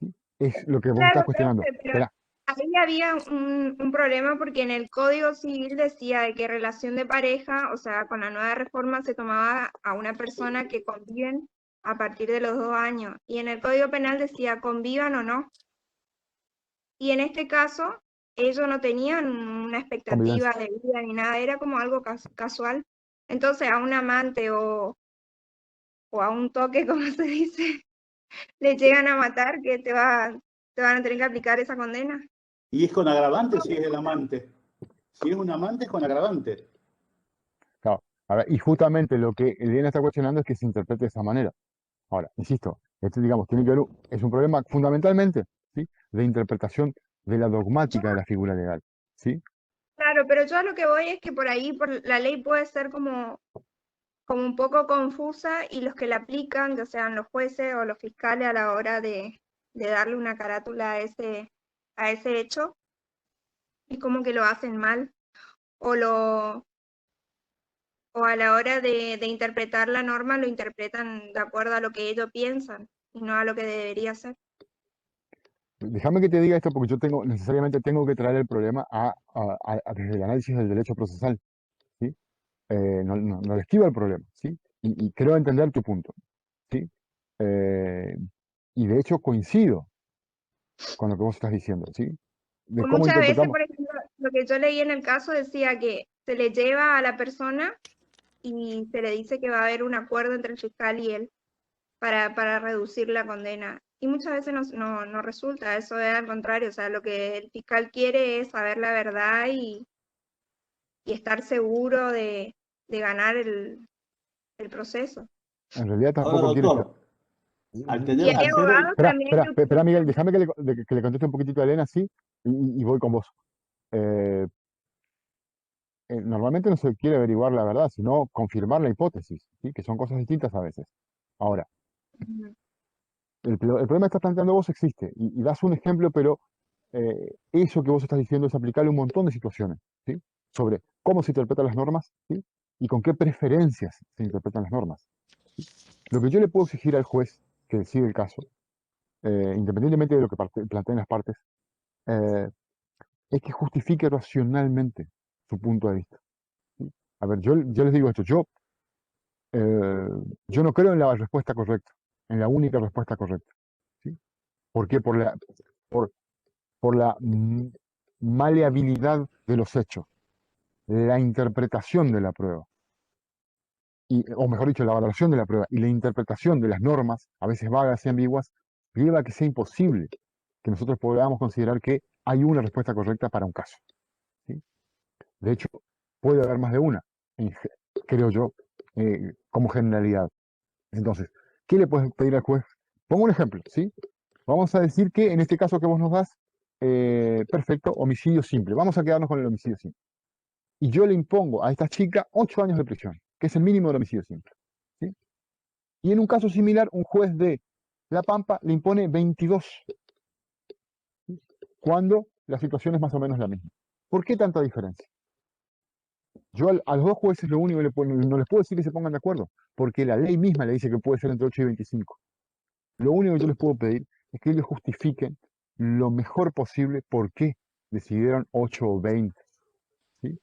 ¿Sí? Es lo que vos estás Claro, cuestionando. profe, pero Esperá, ahí había un problema porque en el Código Civil decía de que relación de pareja, o sea, con la nueva reforma se tomaba a una persona que conviven a partir de los 2 años. Y en el Código Penal decía convivan o no. Y en este caso, ellos no tenían una expectativa convivencia. de vida ni nada, era como algo casual. Entonces a un amante o a un toque, como se dice, le llegan a matar, que te van a tener que aplicar esa condena. Y es con agravante si es el amante. Si es un amante, es con agravante. Claro. A ver, y justamente lo que Elena está cuestionando es que se interprete de esa manera. Ahora, insisto, digamos, tiene que ver, es un problema fundamentalmente, ¿sí?, de interpretación de la dogmática de la figura legal. ¿Sí? Claro, Claro, pero yo a lo que voy es que por ahí la ley puede ser como un poco confusa y los que la aplican, ya sean los jueces o los fiscales a la hora de darle una carátula a ese hecho, es como que lo hacen mal o o a la hora de interpretar la norma lo interpretan de acuerdo a lo que ellos piensan y no a lo que debería ser. Déjame que te diga esto porque necesariamente tengo que traer el problema desde el análisis del derecho procesal, ¿sí? No le esquivo el problema, ¿sí? Y creo entender tu punto, ¿sí? Y de hecho coincido con lo que vos estás diciendo, ¿sí? De Pues cómo muchas veces, interpretamos. por ejemplo, lo que yo leí en el caso decía que se le lleva a la persona y se le dice que va a haber un acuerdo entre el fiscal y él para reducir la condena. Y muchas veces no resulta, eso es al contrario, o sea, lo que el fiscal quiere es saber la verdad y estar seguro de ganar el proceso. En realidad Ahora, tampoco quiere doctor, al Y tener, hay al ser el, abogados también que Espera, Miguel, utilizan. déjame que le conteste un poquitito a Elena, sí, y voy con vos. Eh, Normalmente no se quiere averiguar la verdad, sino confirmar la hipótesis, ¿sí? Que son cosas distintas a veces. Ahora, el problema que estás planteando vos existe, y das un ejemplo, pero eso que vos estás diciendo es aplicable a un montón de situaciones, ¿sí? Sobre cómo se interpretan las normas, ¿sí? Y con qué preferencias se interpretan las normas. Lo que yo le puedo exigir al juez que decide el caso, independientemente de lo que planteen las partes, eh, es que justifique racionalmente su punto de vista, ¿sí? A ver, yo les digo esto, eh, yo no creo en la respuesta correcta, en la única respuesta correcta, ¿sí? ¿Por qué? Por, por la maleabilidad de los hechos, la interpretación de la prueba, o mejor dicho, la valoración de la prueba y la interpretación de las normas, a veces vagas y ambiguas, lleva a que sea imposible que nosotros podamos considerar que hay una respuesta correcta para un caso, ¿sí? De hecho, puede haber más de una, creo yo, como generalidad. Entonces, ¿qué le puedes pedir al juez? Pongo un ejemplo, ¿sí? Vamos a decir que en este caso que vos nos das, perfecto, homicidio simple. Vamos a quedarnos con el homicidio simple. Y yo le impongo a esta chica 8 años de prisión, que es el mínimo del homicidio simple, ¿sí? Y en un caso similar, un juez de La Pampa le impone 22, ¿sí? Cuando la situación es más o menos la misma. ¿Por qué tanta diferencia? Yo a los dos jueces lo único que no les puedo decir que se pongan de acuerdo, porque la ley misma le dice que puede ser entre 8 y 25. Lo único que yo les puedo pedir es que ellos justifiquen lo mejor posible por qué decidieron 8 o 20, ¿sí?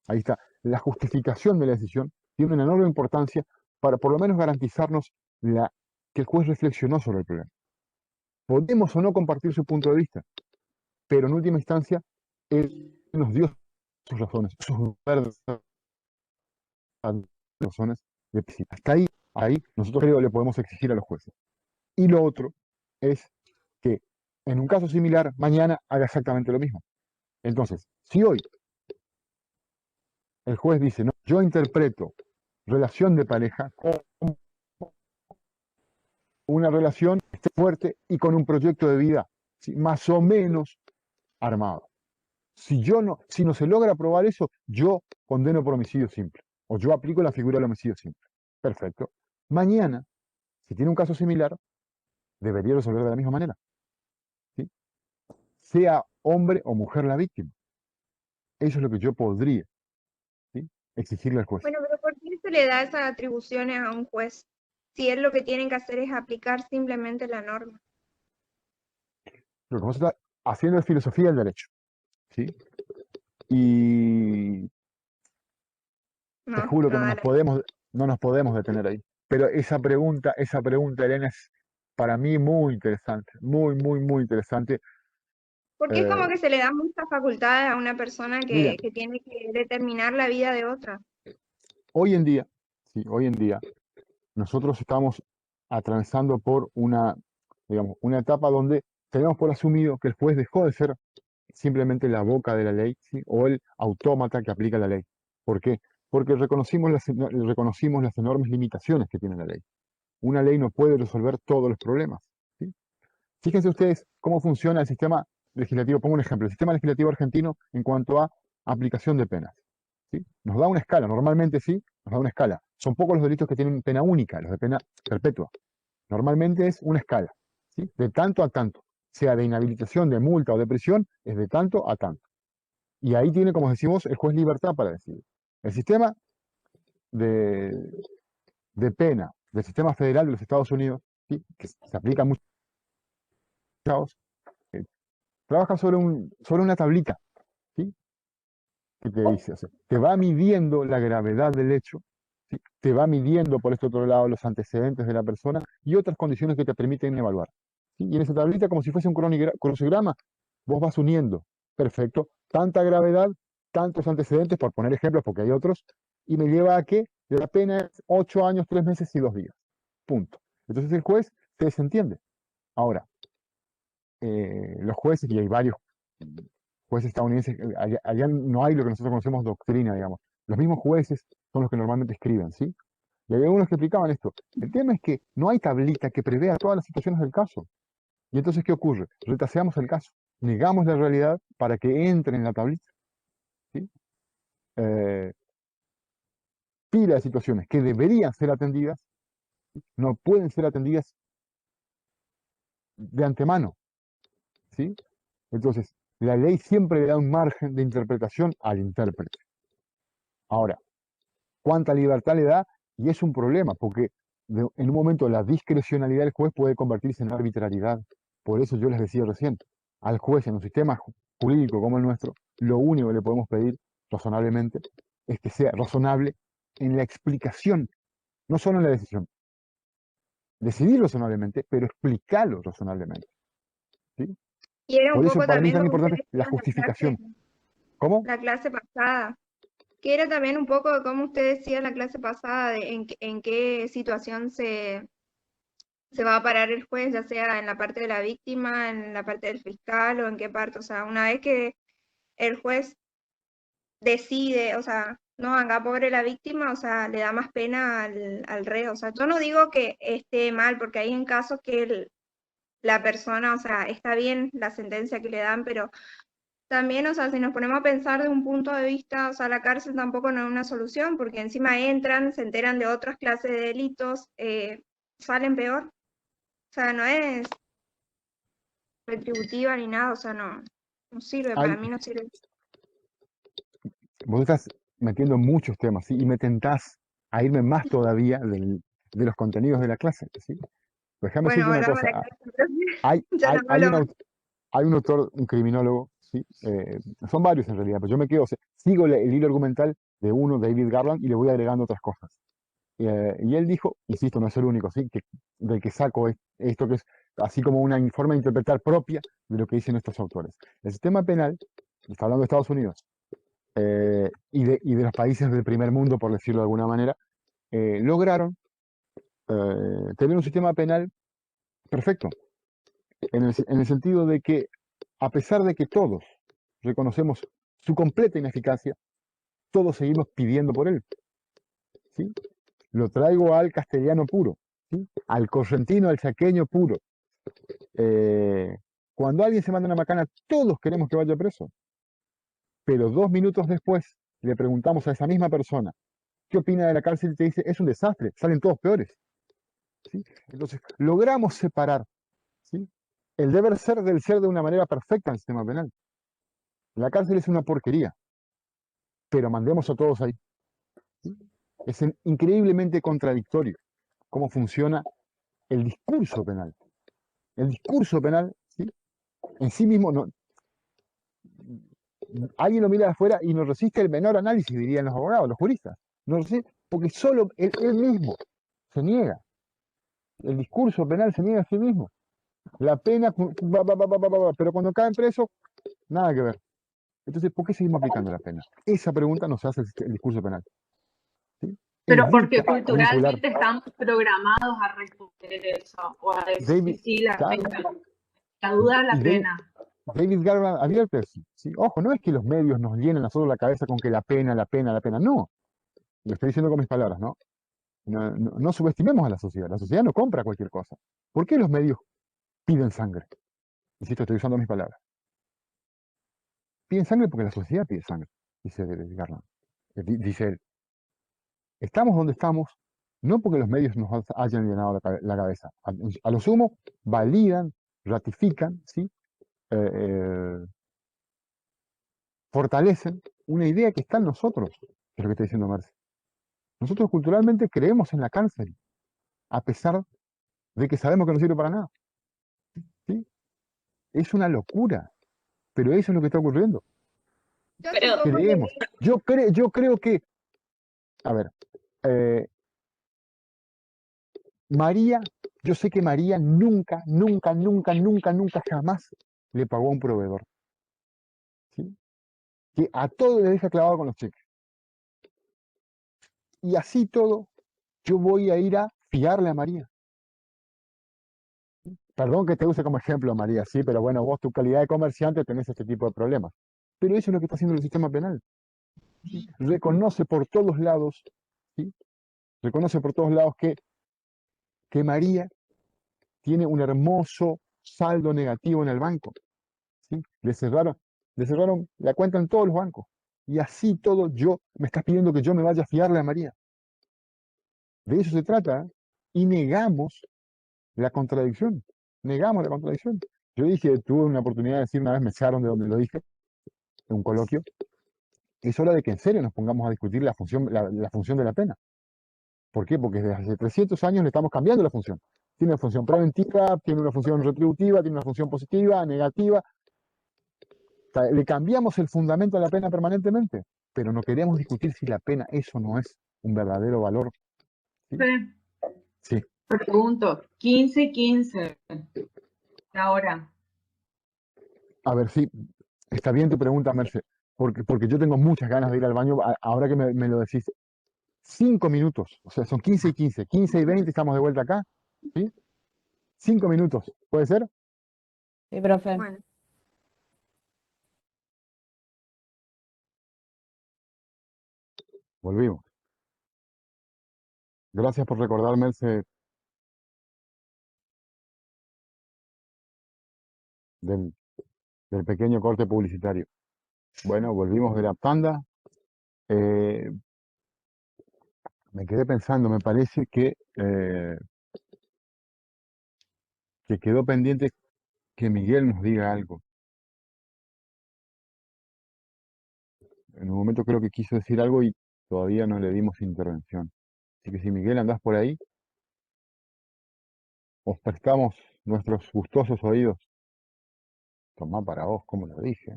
Ahí está. La justificación de la decisión tiene una enorme importancia para por lo menos garantizarnos que el juez reflexionó sobre el problema. Podemos o no compartir su punto de vista, pero en última instancia, él nos dio sus razones, sus verdaderas razones de principio. Hasta ahí nosotros creo le podemos exigir a los jueces. Y lo otro es que en un caso similar, mañana haga exactamente lo mismo. Entonces, si hoy el juez dice, no, yo interpreto relación de pareja como una relación fuerte y con un proyecto de vida, ¿sí? Más o menos armado. Si no se logra probar eso, yo condeno por homicidio simple. O yo aplico la figura del homicidio simple. Perfecto. Mañana, si tiene un caso similar, debería resolver de la misma manera, ¿sí? Sea hombre o mujer la víctima. Eso es lo que yo podría, ¿sí? Exigirle al juez. Bueno, pero ¿por qué se le da esas atribuciones a un juez? Si él lo que tienen que hacer es aplicar simplemente la norma. Lo que vamos a estar haciendo es filosofía del derecho, ¿sí? Y te No, juro que no da la- no nos podemos detener ahí. Pero esa pregunta, Elena, es para mí muy interesante, muy, muy, muy interesante. Porque es como que se le dan muchas facultades a una persona Mira, que tiene que determinar la vida de otra. hoy en día, sí, hoy en día, nosotros estamos atravesando por digamos, una etapa donde tenemos por asumido que el juez dejó de ser simplemente la boca de la ley, ¿sí? O el autómata que aplica la ley. ¿Por qué? Porque reconocimos las enormes limitaciones que tiene la ley. Una ley no puede resolver todos los problemas, ¿sí? Fíjense ustedes cómo funciona el sistema legislativo. Pongo un ejemplo. El sistema legislativo argentino en cuanto a aplicación de penas. ¿Sí? Nos da una escala, normalmente sí, nos da una escala. Son pocos los delitos que tienen pena única, los de pena perpetua. Normalmente es una escala, ¿sí? De tanto a tanto. Sea de inhabilitación, de multa o de prisión, es de tanto a tanto. Y ahí tiene, como decimos, el juez libertad para decidir. El sistema de, de pena del sistema federal de los Estados Unidos, ¿sí? Que se aplica a muchos estados, trabaja sobre una tablita, ¿sí? Que te dice, o sea, te va midiendo la gravedad del hecho, ¿sí? Te va midiendo por este otro lado los antecedentes de la persona y otras condiciones que te permiten evaluar. ¿Sí? Y en esa tablita, como si fuese un crucigrama, vos vas uniendo, perfecto, tanta gravedad, tantos antecedentes, por poner ejemplos, porque hay otros, y me lleva a que la pena es 8 años, 3 meses y 2 días. Punto. Entonces el juez se desentiende. Ahora, los jueces, y hay varios jueces estadounidenses, allá no hay lo que nosotros conocemos doctrina, digamos. Los mismos jueces son los que normalmente escriben, ¿sí? Y hay algunos que explicaban esto. El tema es que no hay tablita que prevea todas las situaciones del caso. Y entonces, ¿qué ocurre? Retaseamos el caso, negamos la realidad para que entre en la tablita. ¿Sí? Pila de situaciones que deberían ser atendidas, no pueden ser atendidas de antemano. ¿Sí? Entonces, la ley siempre le da un margen de interpretación al intérprete. Ahora, ¿cuánta libertad le da? Y es un problema, porque en un momento la discrecionalidad del juez puede convertirse en arbitrariedad. Por eso yo les decía recién, al juez en un sistema jurídico como el nuestro, lo único que le podemos pedir razonablemente es que sea razonable en la explicación, no solo en la decisión. Decidir razonablemente, pero explicarlo razonablemente. ¿Sí? Y era un Por eso poco para mí es también tan como importante ustedes la decían justificación. ¿Cómo? la clase pasada, que era también un poco de como usted decía en la clase pasada, de en qué situación se va a parar el juez, ya sea en la parte de la víctima, en la parte del fiscal o en qué parte. O sea, una vez que el juez decide, o sea, no haga pobre la víctima, o sea, le da más pena al reo. O sea, yo no digo que esté mal, porque hay en casos que la persona, o sea, está bien la sentencia que le dan, pero también, o sea, si nos ponemos a pensar de un punto de vista, o sea, la cárcel tampoco no es una solución, porque encima entran, se enteran de otras clases de delitos, salen peor. O sea, no es retributiva ni nada, o sea, no sirve, para Hay, mí no sirve. vos estás metiendo muchos temas, ¿sí? Y me tentás a irme más todavía de los contenidos de la clase, ¿sí? Pues déjame Bueno, decirte una hablamos de cosa. la cárcel, pero ya Hay, no hay, hablo un, más. hay un autor, un criminólogo, ¿sí? Son varios en realidad, pero yo me quedo, sigo el hilo argumental de uno, David Garland, y le voy agregando otras cosas. Y él dijo, insisto, no es el único, ¿sí? Del que saco esto que es así como una forma de interpretar propia de lo que dicen estos autores. El sistema penal, está hablando de Estados Unidos, y de los países del primer mundo, por decirlo de alguna manera, lograron tener un sistema penal perfecto, en el sentido de que, a pesar de que todos reconocemos su completa ineficacia, todos seguimos pidiendo por él. ¿Sí? Lo traigo al castellano puro, ¿sí? Al correntino, al chaqueño puro. Cuando alguien se manda una macana, todos queremos que vaya preso. Pero 2 minutos después le preguntamos a esa misma persona qué opina de la cárcel y te dice, es un desastre, salen todos peores. ¿Sí? Entonces, logramos separar, ¿sí? El deber ser del ser de una manera perfecta en el sistema penal. La cárcel es una porquería, pero mandemos a todos ahí. ¿Sí? Es increíblemente contradictorio cómo funciona el discurso penal. El discurso penal, ¿sí? En sí mismo, no, alguien lo mira de afuera y no resiste el menor análisis, dirían los abogados, los juristas. No resiste, porque solo él mismo se niega. El discurso penal se niega a sí mismo. La pena, pero cuando caen presos, nada que ver. Entonces, ¿por qué seguimos aplicando la pena? Esa pregunta nos hace el discurso penal. ¿Sí? Pero porque Evita vincular. culturalmente estamos programados a responder eso, o a decir David, sí, la claro, pena. La duda es la y pena. David Garland advierte, ¿sí? Ojo, no es que los medios nos llenen a solo la cabeza con que la pena, no. Lo estoy diciendo con mis palabras, ¿no? No subestimemos a la sociedad no compra cualquier cosa. ¿Por qué los medios piden sangre? Insisto, estoy usando mis palabras. Piden sangre porque la sociedad pide sangre. dice Garland. Dice él, estamos donde estamos, no porque los medios nos hayan llenado la cabeza. A lo sumo, validan, ratifican, ¿sí? Fortalecen una idea que está en nosotros, que es lo que está diciendo Merce. Nosotros culturalmente creemos en la cárcel, a pesar de que sabemos que no sirve para nada. ¿Sí? Es una locura, pero eso es lo que está ocurriendo. Yo Pero supongo que Creemos. Yo creo que, a ver, María, yo sé que María nunca, nunca, nunca, nunca, nunca, jamás le pagó a un proveedor. ¿Sí? Que a todo le deja clavado con los cheques. Y así todo, yo voy a ir a fiarle a María. Perdón que te use como ejemplo, María, sí, pero bueno, vos, tu calidad de comerciante, tenés este tipo de problemas. Pero eso es lo que está haciendo el sistema penal. ¿Sí? Reconoce por todos lados, ¿sí? Reconoce por todos lados que María tiene un hermoso saldo negativo en el banco. ¿Sí? Le cerraron la cuenta en todos los bancos. Y así todo me estás pidiendo que yo me vaya a fiarle a María. De eso se trata, ¿eh? Y negamos la contradicción. Negamos la contradicción. Yo dije, tuve una oportunidad de decir una vez, me echaron de donde lo dije, en un coloquio, es hora de que en serio nos pongamos a discutir la función de la pena. ¿Por qué? Porque desde hace 300 años le estamos cambiando la función. Tiene una función preventiva, tiene una función retributiva, tiene una función positiva, negativa. O sea, le cambiamos el fundamento de la pena permanentemente, pero no queremos discutir si la pena eso no es un verdadero valor. ¿Sí? Sí. Pregunto, 15 y 15, ahora. A ver, sí, está bien tu pregunta, Merce, porque yo tengo muchas ganas de ir al baño, ahora que me lo decís. 5 minutos, o sea, son 15 y 15, 15 y 20, estamos de vuelta acá, ¿sí? 5 minutos, ¿puede ser? Sí, profe. bueno, Volvimos. Gracias por recordarme del pequeño corte publicitario. Bueno, volvimos de la tanda. Me quedé pensando, me parece que quedó pendiente que Miguel nos diga algo. En un momento creo que quiso decir algo y todavía no le dimos intervención. Así que si Miguel andás por ahí, os prestamos nuestros gustosos oídos. Tomá para vos, como lo dije.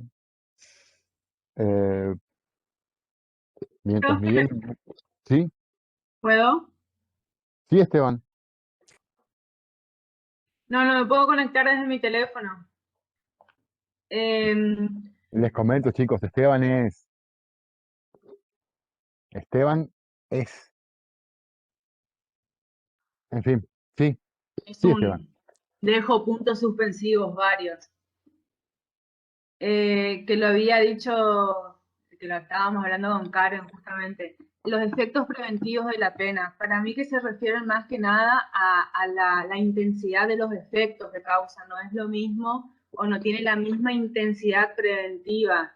Mientras Profe, Miguel... ¿Sí? ¿puedo? Sí, Esteban. No, no me puedo conectar desde mi teléfono. Les comento, chicos, Esteban es... En fin, sí, Es sí, Esteban. dejo puntos suspensivos varios. Que lo había dicho, que lo estábamos hablando con Karen justamente, los efectos preventivos de la pena. Para mí que se refieren más que nada a la intensidad de los efectos que causa. No es lo mismo o no tiene la misma intensidad preventiva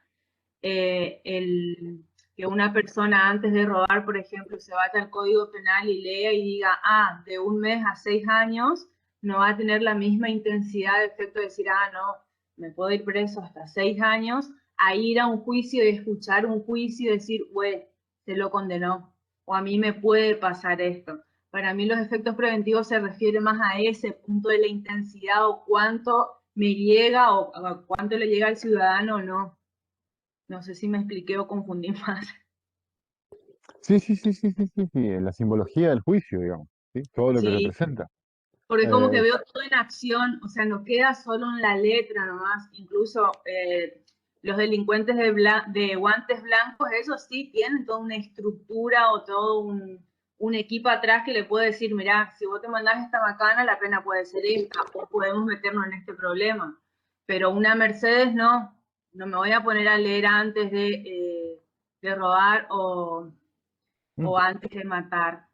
que una persona antes de robar, por ejemplo, se vaya al Código Penal y lea y diga, de 1 mes a 6 años, no va a tener la misma intensidad de efecto de decir, no, me puedo ir preso hasta 6 años, a ir a un juicio y escuchar un juicio y decir, güey, se lo condenó, o a mí me puede pasar esto. Para mí los efectos preventivos se refieren más a ese punto de la intensidad o cuánto me llega o cuánto le llega al ciudadano o no. No sé si me expliqué o confundí más. Sí, la simbología del juicio, digamos, ¿sí? Todo lo que Sí, representa. porque como que veo todo en acción, o sea, no queda solo en la letra nomás, incluso los delincuentes de guantes blancos, esos sí tienen toda una estructura o todo un equipo atrás que le puede decir, mirá, si vos te mandás esta macana, la pena puede ser esta, o podemos meternos en este problema. Pero una Mercedes no me voy a poner a leer antes de robar o antes de matar.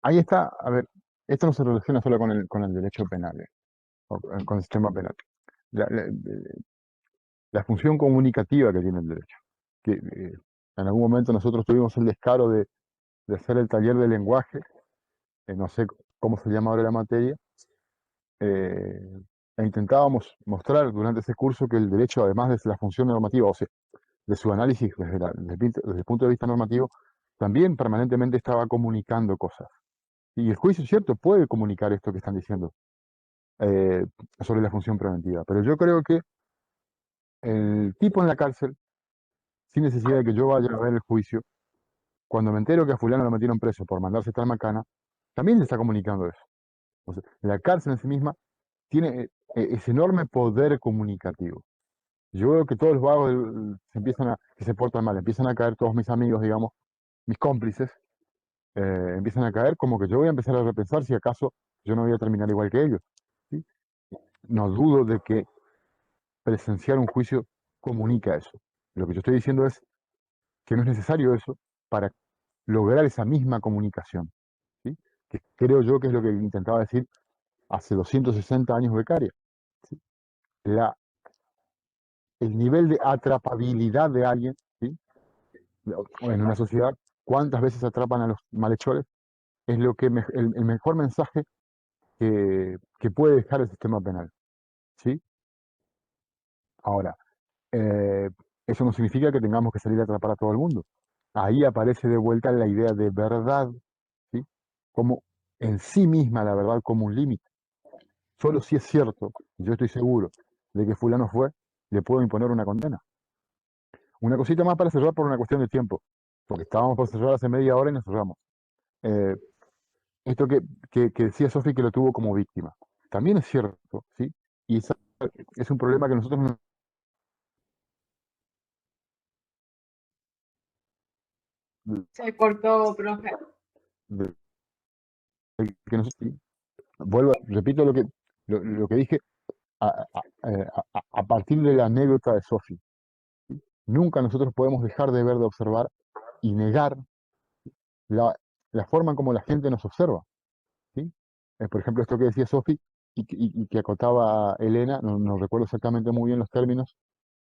Ahí está, a ver, esto no se relaciona solo con el derecho penal, con el sistema penal. La la función comunicativa que tiene el derecho. Que, en algún momento nosotros tuvimos el descaro de hacer el taller de lenguaje, no sé cómo se llama ahora la materia, e intentábamos mostrar durante ese curso que el derecho, además de la función normativa, o sea, de su análisis desde el punto de vista normativo, también permanentemente estaba comunicando cosas. Y el juicio, cierto, puede comunicar esto que están diciendo sobre la función preventiva, pero yo creo que el tipo en la cárcel, sin necesidad de que yo vaya a ver el juicio, cuando me entero que a fulano lo metieron preso por mandarse tal macana, también le está comunicando eso. O sea, la cárcel en sí misma tiene ese enorme poder comunicativo. Yo veo que todos los vagos que se portan mal, empiezan a caer todos mis amigos, digamos, mis cómplices, empiezan a caer como que yo voy a empezar a repensar si acaso yo no voy a terminar igual que ellos. ¿Sí? No dudo de que presenciar un juicio comunica eso. Lo que yo estoy diciendo es que no es necesario eso para lograr esa misma comunicación. ¿Sí? Que creo yo que es lo que intentaba decir hace 260 años Beccaria. ¿Sí? El nivel de atrapabilidad de alguien, ¿sí? En una sociedad, cuántas veces atrapan a los malhechores, es lo que el mejor mensaje que puede dejar el sistema penal. ¿Sí? Ahora, eh, eso no significa que tengamos que salir a atrapar a todo el mundo. Ahí aparece de vuelta la idea de verdad, ¿sí? Como en sí misma la verdad como un límite. Solo si es cierto, yo estoy seguro de que fulano fue, le puedo imponer una condena. Una cosita más para cerrar por una cuestión de tiempo, porque estábamos por cerrar hace media hora y nos cerramos. Eh, esto que decía Sofi que lo tuvo como víctima, también es cierto, ¿sí? Y es un problema que nosotros no... Se cortó, profe. de- que nosotros, repito lo que dije a partir de la anécdota de Sofi. Nunca nosotros podemos dejar de ver, de observar y negar la, la forma en cómo la gente nos observa. ¿Sí? Por ejemplo, esto que decía Sofi y que acotaba Elena, no recuerdo exactamente muy bien los términos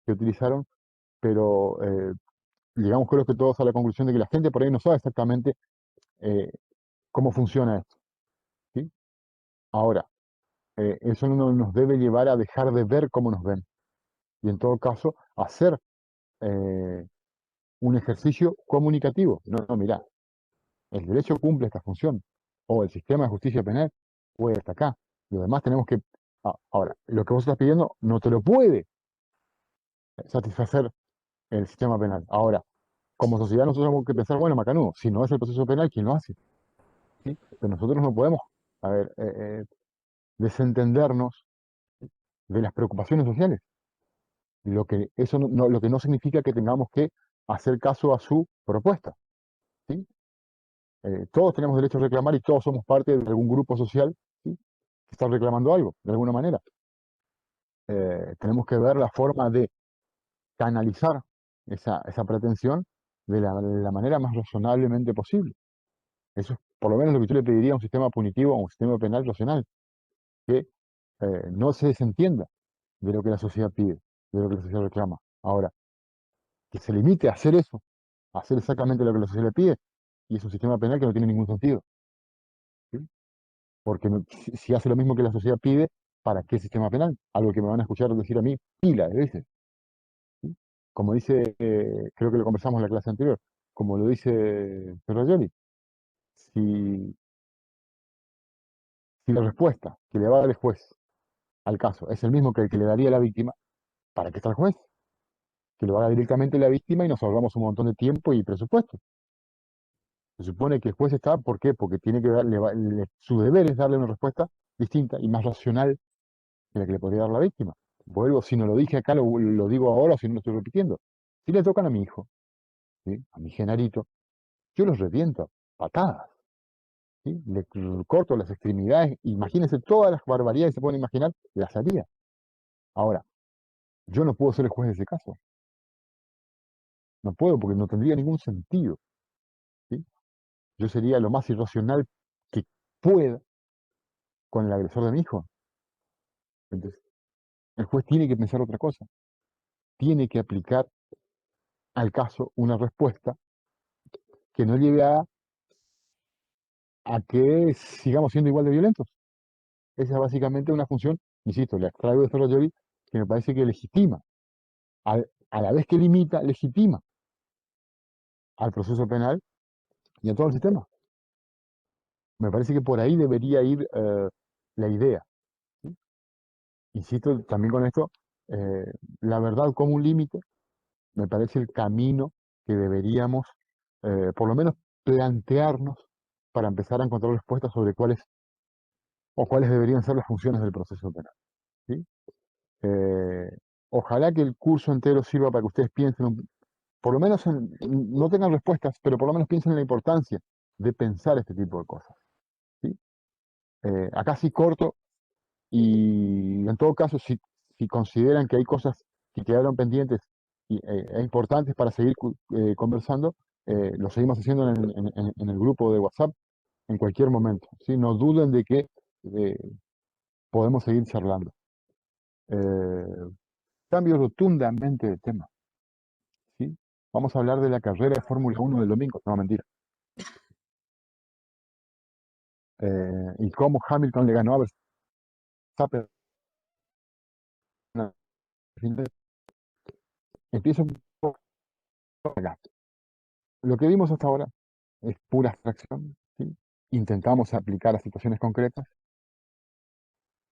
que utilizaron, pero llegamos creo que todos a la conclusión de que la gente por ahí no sabe exactamente eh, cómo funciona esto. ¿Sí? Ahora, eso no nos debe llevar a dejar de ver cómo nos ven y en todo caso hacer eh, un ejercicio comunicativo. No, mira, el derecho cumple esta función, o el sistema de justicia penal puede hasta acá. Lo demás tenemos que... ahora, lo que vos estás pidiendo no te lo puede satisfacer el sistema penal. Ahora, como sociedad nosotros tenemos que pensar, bueno, macanudo, si no es el proceso penal, ¿quién lo hace? ¿Sí? Pero nosotros no podemos, a ver, desentendernos de las preocupaciones sociales. Lo que no significa que tengamos que hacer caso a su propuesta. ¿Sí? Todos tenemos derecho a reclamar y todos somos parte de algún grupo social, ¿sí? Que está reclamando algo, de alguna manera. Tenemos que ver la forma de canalizar esa pretensión de la manera más razonablemente posible. Eso es por lo menos lo que yo le pediría a un sistema punitivo, a un sistema penal racional, que no se desentienda de lo que la sociedad pide, de lo que la sociedad reclama. Ahora, que se limite a hacer eso, a hacer exactamente lo que la sociedad le pide, y es un sistema penal que no tiene ningún sentido. ¿Sí? Porque si hace lo mismo que la sociedad pide, ¿para qué sistema penal? Algo que me van a escuchar decir a mí pila de veces. ¿Sí? Como dice, creo que lo conversamos en la clase anterior, como lo dice Ferrajoli, si la respuesta que le va a dar el juez al caso es el mismo que el que le daría a la víctima, ¿para qué está el juez? Que lo haga directamente la víctima y nos ahorramos un montón de tiempo y presupuesto. Se supone que el juez está, ¿por qué? Porque tiene que su deber es darle una respuesta distinta y más racional que la que le podría dar la víctima. Vuelvo, si no lo dije acá, lo digo ahora, si no lo estoy repitiendo. Si le tocan a mi hijo, ¿sí? A mi Genarito, yo los reviento a patadas. ¿Sí? Le corto las extremidades, imagínense todas las barbaridades que se pueden imaginar, las haría. Ahora, yo no puedo ser el juez de ese caso. No puedo porque no tendría ningún sentido. ¿Sí? Yo sería lo más irracional que pueda con el agresor de mi hijo. Entonces, el juez tiene que pensar otra cosa. tiene que aplicar al caso una respuesta que no lleve a que sigamos siendo igual de violentos. Esa es básicamente una función, insisto, la extraigo de Ferrajoli, que me parece que legitima, a la vez que limita, legitima al proceso penal y a todo el sistema. Me parece que por ahí debería ir la idea. ¿Sí? Insisto también con esto, la verdad como un límite, me parece el camino que deberíamos, por lo menos, plantearnos para empezar a encontrar respuestas sobre cuáles deberían ser las funciones del proceso penal. ¿Sí? Eh, Ojalá que el curso entero sirva para que ustedes piensen, por lo menos no tengan respuestas, pero por lo menos piensen en la importancia de pensar este tipo de cosas. ¿Sí? Acá sí corto y en todo caso, si consideran que hay cosas que quedaron pendientes e importantes para seguir conversando, lo seguimos haciendo en el grupo de WhatsApp en cualquier momento. ¿Sí? No duden de que eh, podemos seguir charlando. Cambio rotundamente de tema. ¿Sí? Vamos a hablar de la carrera de Fórmula 1 del domingo. No, mentira. Y cómo Hamilton le ganó a Verstappen. Empiezo un poco acá. Lo que vimos hasta ahora es pura abstracción. ¿Sí? Intentamos aplicar a situaciones concretas,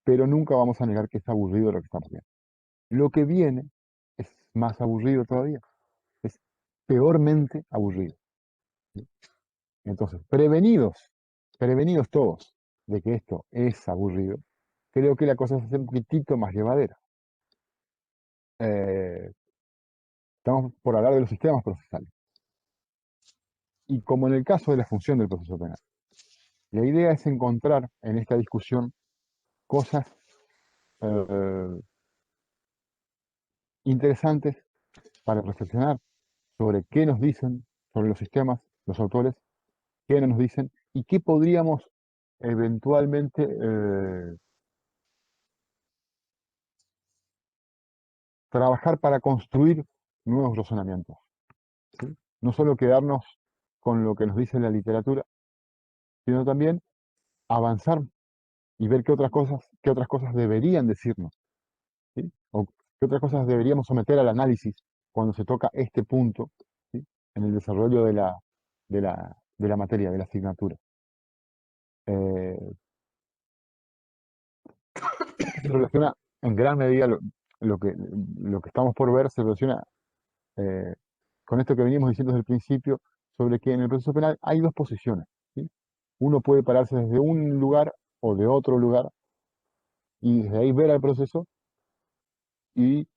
pero nunca vamos a negar que es aburrido lo que estamos viendo. Lo que viene es más aburrido todavía. Es peormente aburrido. ¿Sí? Entonces, prevenidos todos de que esto es aburrido, creo que la cosa se hace un poquitito más llevadera. Estamos por hablar de los sistemas procesales. Y como en el caso de la función del proceso penal, la idea es encontrar en esta discusión cosas interesantes para reflexionar sobre qué nos dicen sobre los sistemas, los autores, qué no nos dicen y qué podríamos eventualmente trabajar para construir nuevos razonamientos. ¿Sí? No solo quedarnos con lo que nos dice la literatura, sino también avanzar y ver qué otras cosas deberían decirnos, ¿sí? O qué otras cosas deberíamos someter al análisis cuando se toca este punto, ¿sí? En el desarrollo de la materia, de la asignatura. Se relaciona en gran medida lo que estamos por ver, se relaciona con esto que venimos diciendo desde el principio, sobre que en el proceso penal hay dos posiciones. ¿Sí? Uno puede pararse desde un lugar o de otro lugar y desde ahí ver al proceso y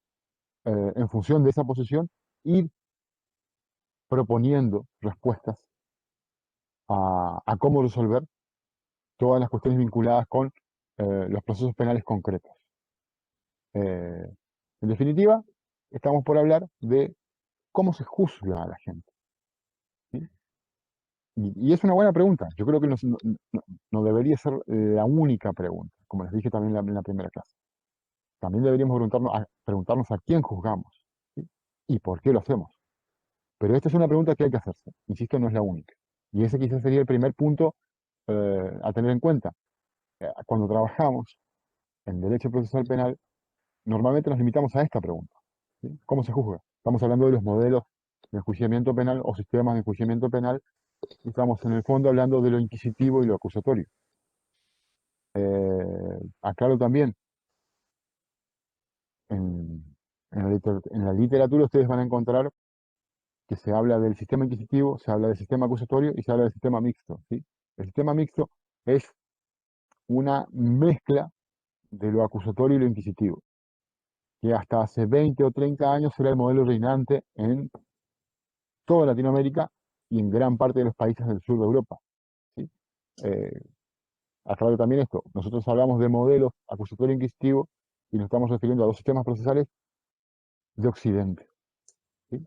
en función de esa posición ir proponiendo respuestas a cómo resolver todas las cuestiones vinculadas con los procesos penales concretos. En definitiva, estamos por hablar de cómo se juzga a la gente. ¿Sí? Y es una buena pregunta. Yo creo que no debería ser la única pregunta, como les dije también en la primera clase. También deberíamos preguntarnos a quién juzgamos, ¿sí? Y por qué lo hacemos. Pero esta es una pregunta que hay que hacerse. Insisto, no es la única. Y ese quizás sería el primer punto a tener en cuenta. Cuando trabajamos en derecho procesal penal, normalmente nos limitamos a esta pregunta. ¿Sí? ¿Cómo se juzga? Estamos hablando de los modelos de enjuiciamiento penal o sistemas de enjuiciamiento penal. Y estamos en el fondo hablando de lo inquisitivo y lo acusatorio. Aclaro también, en la literatura ustedes van a encontrar que se habla del sistema inquisitivo, se habla del sistema acusatorio y se habla del sistema mixto. ¿Sí? El sistema mixto es una mezcla de lo acusatorio y lo inquisitivo, que hasta hace 20 o 30 años era el modelo reinante en toda Latinoamérica y en gran parte de los países del sur de Europa. ¿Sí? Aclaro también esto, nosotros hablamos de modelos acusatorio e inquisitivo y nos estamos refiriendo a dos sistemas procesales de Occidente. ¿Sí?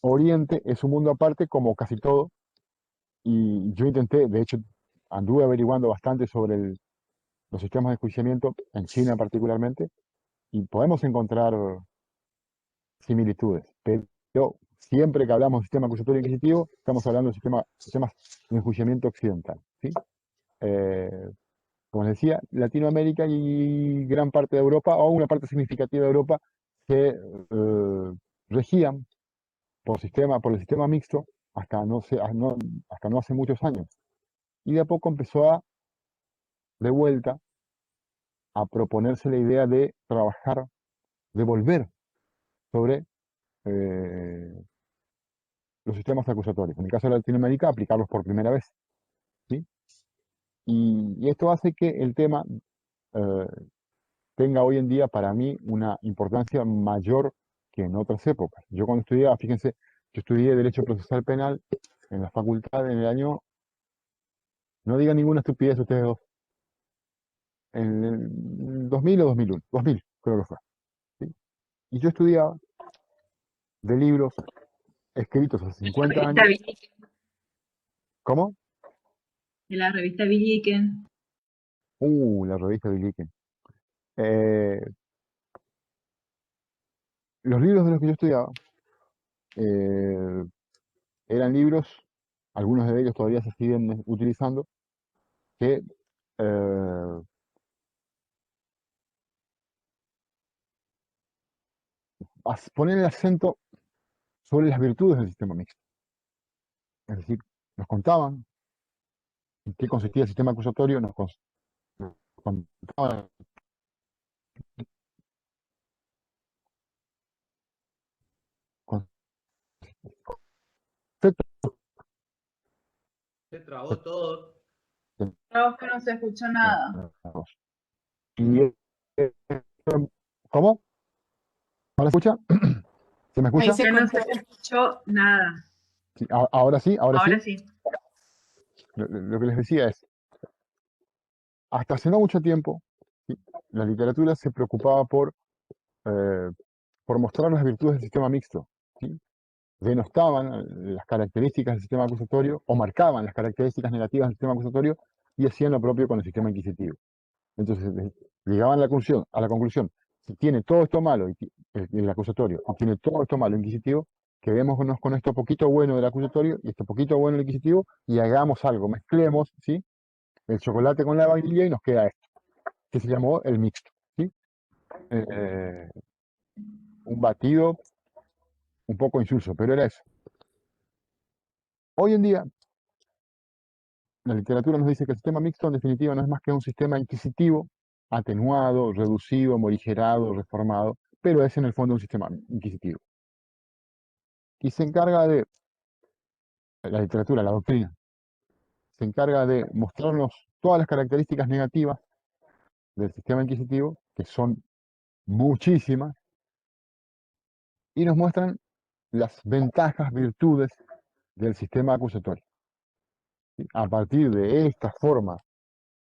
Oriente es un mundo aparte como casi todo, y yo intenté, de hecho, anduve averiguando bastante sobre los sistemas de enjuiciamiento, en China particularmente, y podemos encontrar similitudes, pero siempre que hablamos de sistema acusatorio inquisitivo, estamos hablando de sistemas de enjuiciamiento occidental, ¿sí? Como les decía, Latinoamérica y gran parte de Europa, o una parte significativa de Europa, se regían por el sistema mixto hasta no hace muchos años. Y de a poco empezó de vuelta, a proponerse la idea de trabajar, de volver sobre los sistemas acusatorios. En el caso de Latinoamérica, aplicarlos por primera vez, ¿sí? Y esto hace que el tema eh, tenga hoy en día para mí una importancia mayor que en otras épocas. Yo cuando estudiaba, fíjense, yo estudié Derecho Procesal Penal en la facultad en el año, no digan ninguna estupidez ustedes dos, en el 2000 o 2001, 2000 creo que fue, ¿sí? Y yo estudiaba de libros escritos hace 50 Revista años. Villiquen, ¿Cómo? de la revista Villiquen. La revista Villiquen. Los libros de los que yo estudiaba eh, eran libros, algunos de ellos todavía se siguen utilizando, que eh, ponen el acento sobre las virtudes del sistema mixto. Es decir, nos contaban en qué consistía el sistema acusatorio, nos contaban conceptos. Se trabó todo. No, que no se escuchó nada. Y, ¿cómo? ¿Ahora escucha? ¿Se me Ahí escucha? se Que no cortó. se escuchó nada. Sí, ahora sí, ahora sí. Ahora sí. Lo que les decía es, hasta hace no mucho tiempo, ¿sí?, la literatura se preocupaba eh, por mostrar las virtudes del sistema mixto, ¿sí? Denostaban las características del sistema acusatorio o marcaban las características negativas del sistema acusatorio y hacían lo propio con el sistema inquisitivo. Entonces, llegaban a la conclusión, si tiene todo esto malo el acusatorio, y tiene todo esto malo el inquisitivo, quedémonos con esto poquito bueno del acusatorio y esto poquito bueno del inquisitivo y hagamos algo, mezclemos, ¿sí?, el chocolate con la vainilla y nos queda esto, que se llamó el mixto, ¿sí? Eh, un batido un poco insulso, pero era eso. Hoy en día, la literatura nos dice que el sistema mixto en definitiva no es más que un sistema inquisitivo, atenuado, reducido, morigerado, reformado, pero es en el fondo un sistema inquisitivo. Y se encarga de, la literatura, la doctrina, se encarga de mostrarnos todas las características negativas del sistema inquisitivo, que son muchísimas, y nos muestran las ventajas, virtudes del sistema acusatorio. ¿Sí? A partir de esta forma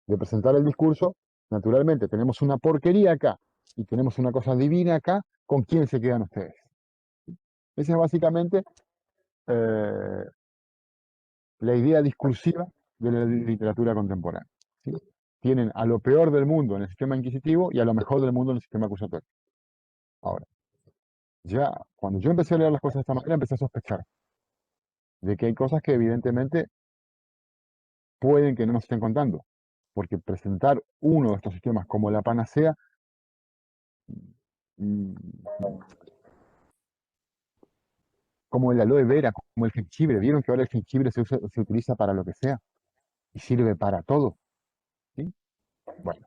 de presentar el discurso, naturalmente tenemos una porquería acá y tenemos una cosa divina acá, ¿con quién se quedan ustedes? Esa es básicamente eh, la idea discursiva de la literatura contemporánea, ¿sí? Tienen a lo peor del mundo en el sistema inquisitivo y a lo mejor del mundo en el sistema acusatorio. Ahora, ya cuando yo empecé a leer las cosas de esta manera, empecé a sospechar de que hay cosas que evidentemente pueden que no nos estén contando, porque presentar uno de estos sistemas como la panacea mm, como el aloe vera, como el jengibre. ¿Vieron que ahora el jengibre se utiliza para lo que sea y sirve para todo? ¿Sí? Bueno,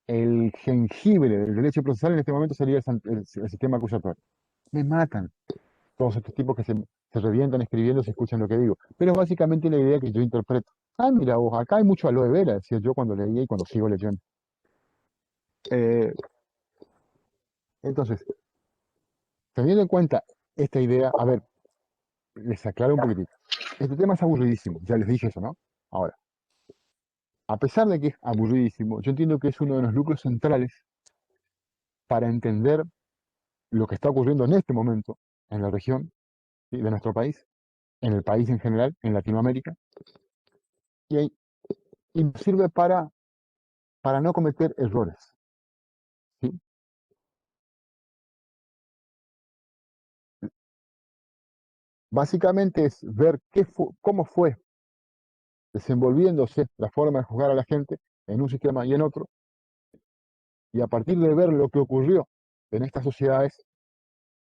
el jengibre del derecho procesal en este momento sería el sistema acusatorio. Me matan todos estos tipos que se revientan escribiendo, se escuchan lo que digo. Pero es básicamente la idea que yo interpreto. Ah, mira vos, acá hay mucho aloe vera, decía yo cuando leía y cuando sigo leyendo. Eh, entonces, teniendo en cuenta esta idea, a ver, les aclaro un poquitito. Este tema es aburridísimo, ya les dije eso, ¿no? Ahora, a pesar de que es aburridísimo, yo entiendo que es uno de los núcleos centrales para entender lo que está ocurriendo en este momento en la región, ¿sí?, de nuestro país, en el país en general, en Latinoamérica, y, y nos sirve para no cometer errores, ¿sí? Básicamente es ver cómo fue desenvolviéndose la forma de juzgar a la gente en un sistema y en otro, y a partir de ver lo que ocurrió en estas sociedades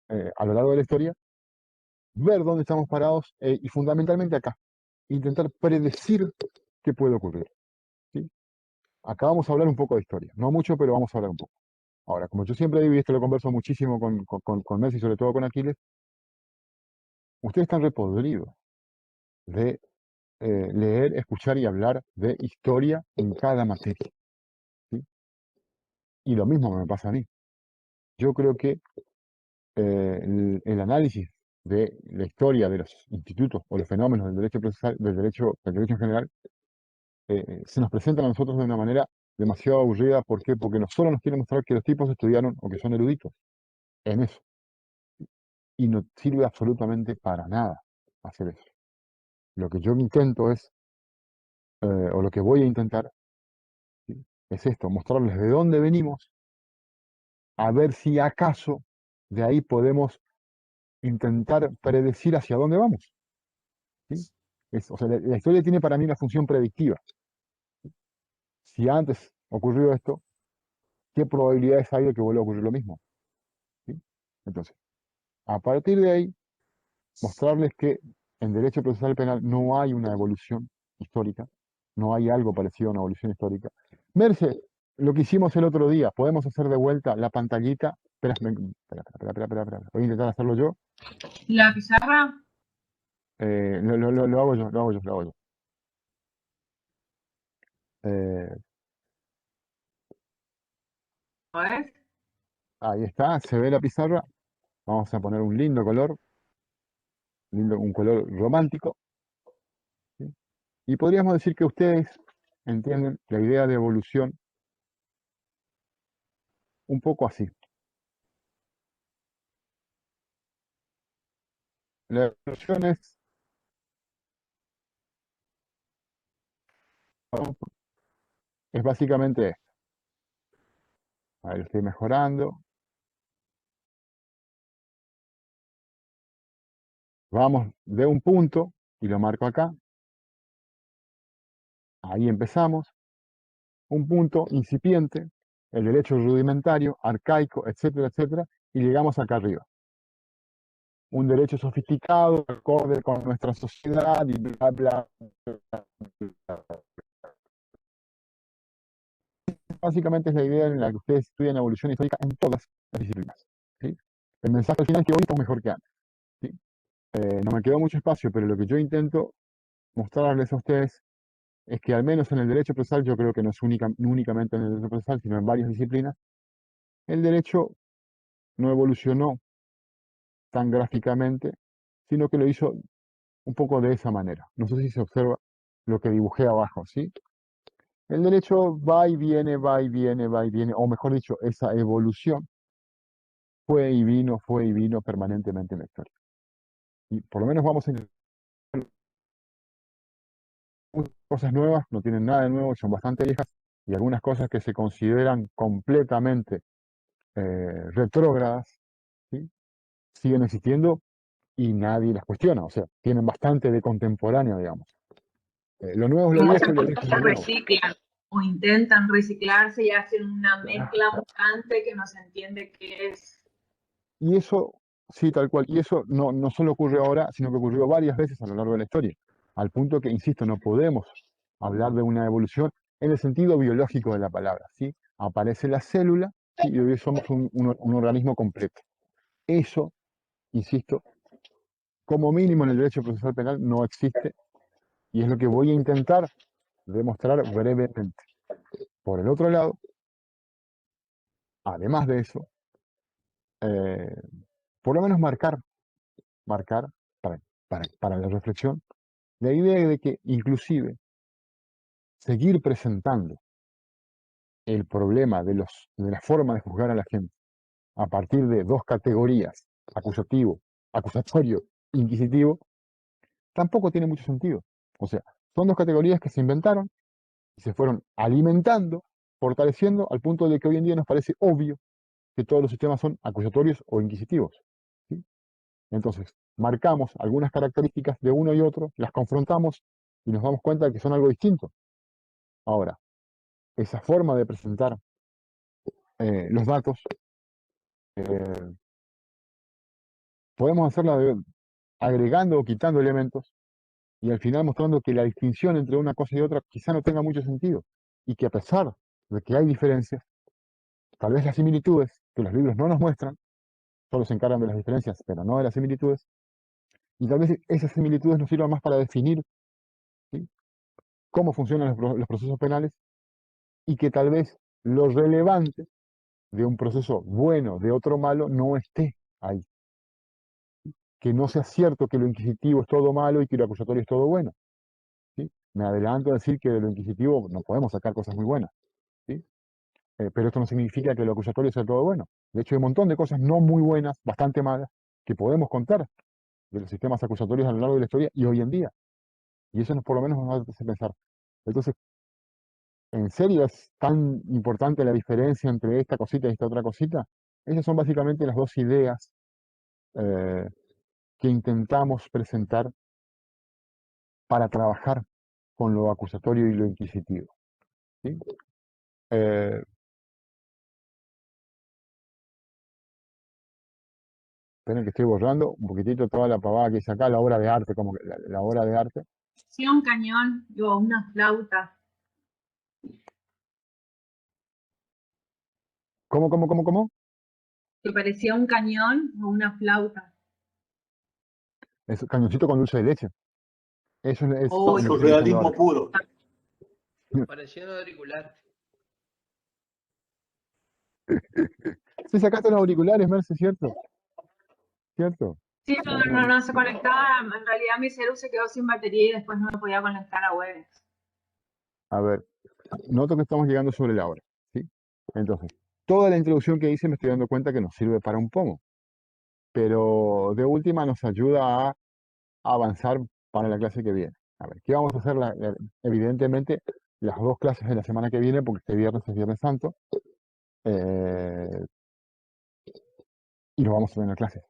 a lo largo de la historia, ver dónde estamos parados y fundamentalmente acá, intentar predecir qué puede ocurrir. ¿Sí? Acá vamos a hablar un poco de historia, no mucho, pero vamos a hablar un poco. Ahora, como yo siempre digo, y esto lo converso muchísimo con Messi, sobre todo con Aquiles, ustedes están repodridos de leer, escuchar y hablar de historia en cada materia. ¿Sí? Y lo mismo me pasa a mí. Yo creo que el análisis de la historia de los institutos o los fenómenos del derecho procesal, del derecho en general, se nos presentan a nosotros de una manera demasiado aburrida. ¿Por qué? Porque no solo nos quieren mostrar que los tipos estudiaron o que son eruditos en eso, y no sirve absolutamente para nada hacer eso. Lo que yo intento es, o lo que voy a intentar, ¿sí?, es esto, mostrarles de dónde venimos, a ver si acaso de ahí podemos intentar predecir hacia dónde vamos. ¿Sí? O sea, la historia tiene para mí una función predictiva. Si antes ocurrió esto, ¿qué probabilidades hay de que vuelva a ocurrir lo mismo? ¿Sí? Entonces, a partir de ahí, mostrarles que en derecho procesal penal no hay una evolución histórica, no hay algo parecido a una evolución histórica. Merce, lo que hicimos el otro día, podemos hacer de vuelta la pantallita. Espera, espera. Voy a intentar hacerlo yo. ¿La pizarra? Lo hago yo. Eh, ¿Ves? Ahí está, se ve la pizarra. Vamos a poner un lindo color, un color romántico. ¿Sí? Y podríamos decir que ustedes entienden la idea de evolución un poco así. La evolución es básicamente esto. A ver, estoy mejorando. Vamos de un punto, y lo marco acá. Ahí empezamos. Un punto incipiente, el derecho rudimentario, arcaico, etcétera, etcétera, y llegamos acá arriba. Un derecho sofisticado, acorde con nuestra sociedad, y bla, bla, bla, bla. Básicamente es la idea en la que ustedes estudian evolución histórica en todas las disciplinas. ¿Sí? El mensaje al final es que hoy estamos mejor que antes. ¿Sí? No me quedó mucho espacio, pero lo que yo intento mostrarles a ustedes es que al menos en el derecho procesal, yo creo que no es únicamente en el derecho procesal, sino en varias disciplinas, el derecho no evolucionó tan gráficamente, sino que lo hizo un poco de esa manera. No sé si se observa lo que dibujé abajo, ¿sí? El derecho va y viene, va y viene, va y viene, o mejor dicho, esa evolución fue y vino permanentemente en la historia. Y por lo menos vamos a encontrar cosas nuevas, no tienen nada de nuevo, son bastante viejas, y algunas cosas que se consideran completamente retrógradas, ¿sí?, siguen existiendo y nadie las cuestiona, o sea, tienen bastante de contemporáneo, digamos. Lo nuevo es lo viejo y lo viejo es Se lo nuevo. reciclan o intentan reciclarse y hacen una mezcla mutante que no se entiende qué es. Y eso, sí, tal cual, y eso no solo ocurre ahora, sino que ocurrió varias veces a lo largo de la historia, al punto que, insisto, no podemos hablar de una evolución en el sentido biológico de la palabra, ¿sí? Aparece la célula, ¿sí?, y hoy somos un organismo completo. Eso, insisto, como mínimo en el derecho procesal penal no existe, y es lo que voy a intentar demostrar brevemente. Por el otro lado, además de eso, por lo menos marcar para la reflexión, la idea de que inclusive seguir presentando el problema de la forma de juzgar a la gente a partir de dos categorías, acusativo, acusatorio, inquisitivo, tampoco tiene mucho sentido. O sea, son dos categorías que se inventaron y se fueron alimentando, fortaleciendo, al punto de que hoy en día nos parece obvio que todos los sistemas son acusatorios o inquisitivos. ¿Sí? Entonces, marcamos algunas características de uno y otro, las confrontamos y nos damos cuenta de que son algo distinto. Ahora, esa forma de presentar los datos, podemos hacerla agregando o quitando elementos y al final mostrando que la distinción entre una cosa y otra quizá no tenga mucho sentido y que a pesar de que hay diferencias, tal vez las similitudes que los libros no nos muestran, solo se encargan de las diferencias, pero no de las similitudes, y tal vez esas similitudes nos sirvan más para definir, ¿sí?, cómo funcionan los procesos penales y que tal vez lo relevante de un proceso bueno, de otro malo, no esté ahí. Que no sea cierto que lo inquisitivo es todo malo y que lo acusatorio es todo bueno. ¿Sí? Me adelanto a decir que de lo inquisitivo no podemos sacar cosas muy buenas. ¿Sí? Pero esto no significa que lo acusatorio sea todo bueno. De hecho, hay un montón de cosas no muy buenas, bastante malas, que podemos contar de los sistemas acusatorios a lo largo de la historia y hoy en día. Y eso por lo menos nos hace pensar. Entonces, ¿en serio es tan importante la diferencia entre esta cosita y esta otra cosita? Esas son básicamente las dos ideas eh, que intentamos presentar para trabajar con lo acusatorio y lo inquisitivo. ¿Sí? Esperen que estoy borrando un poquitito toda la pavada que hice acá, la obra de arte, como que la obra de arte. Sí, un cañón o una flauta. ¿Cómo? Que parecía un cañón o una flauta. Es cañoncito con dulce de leche. Eso es Oh, lo que estoy diciendo Surrealismo ahora. puro. Pareciendo auricular. Sí, sacaste los auriculares, Merce, ¿cierto? ¿Cierto? Sí, no se conectaba. En realidad mi celu se quedó sin batería y después no me podía conectar a Webex. A ver, noto que estamos llegando sobre la hora, ¿sí? Entonces, toda la introducción que hice me estoy dando cuenta que nos sirve para un pomo, pero de última nos ayuda a avanzar para la clase que viene. A ver, ¿qué vamos a hacer? Evidentemente, las dos clases de la semana que viene, porque este viernes es Viernes Santo, eh, y lo vamos a tener en clase.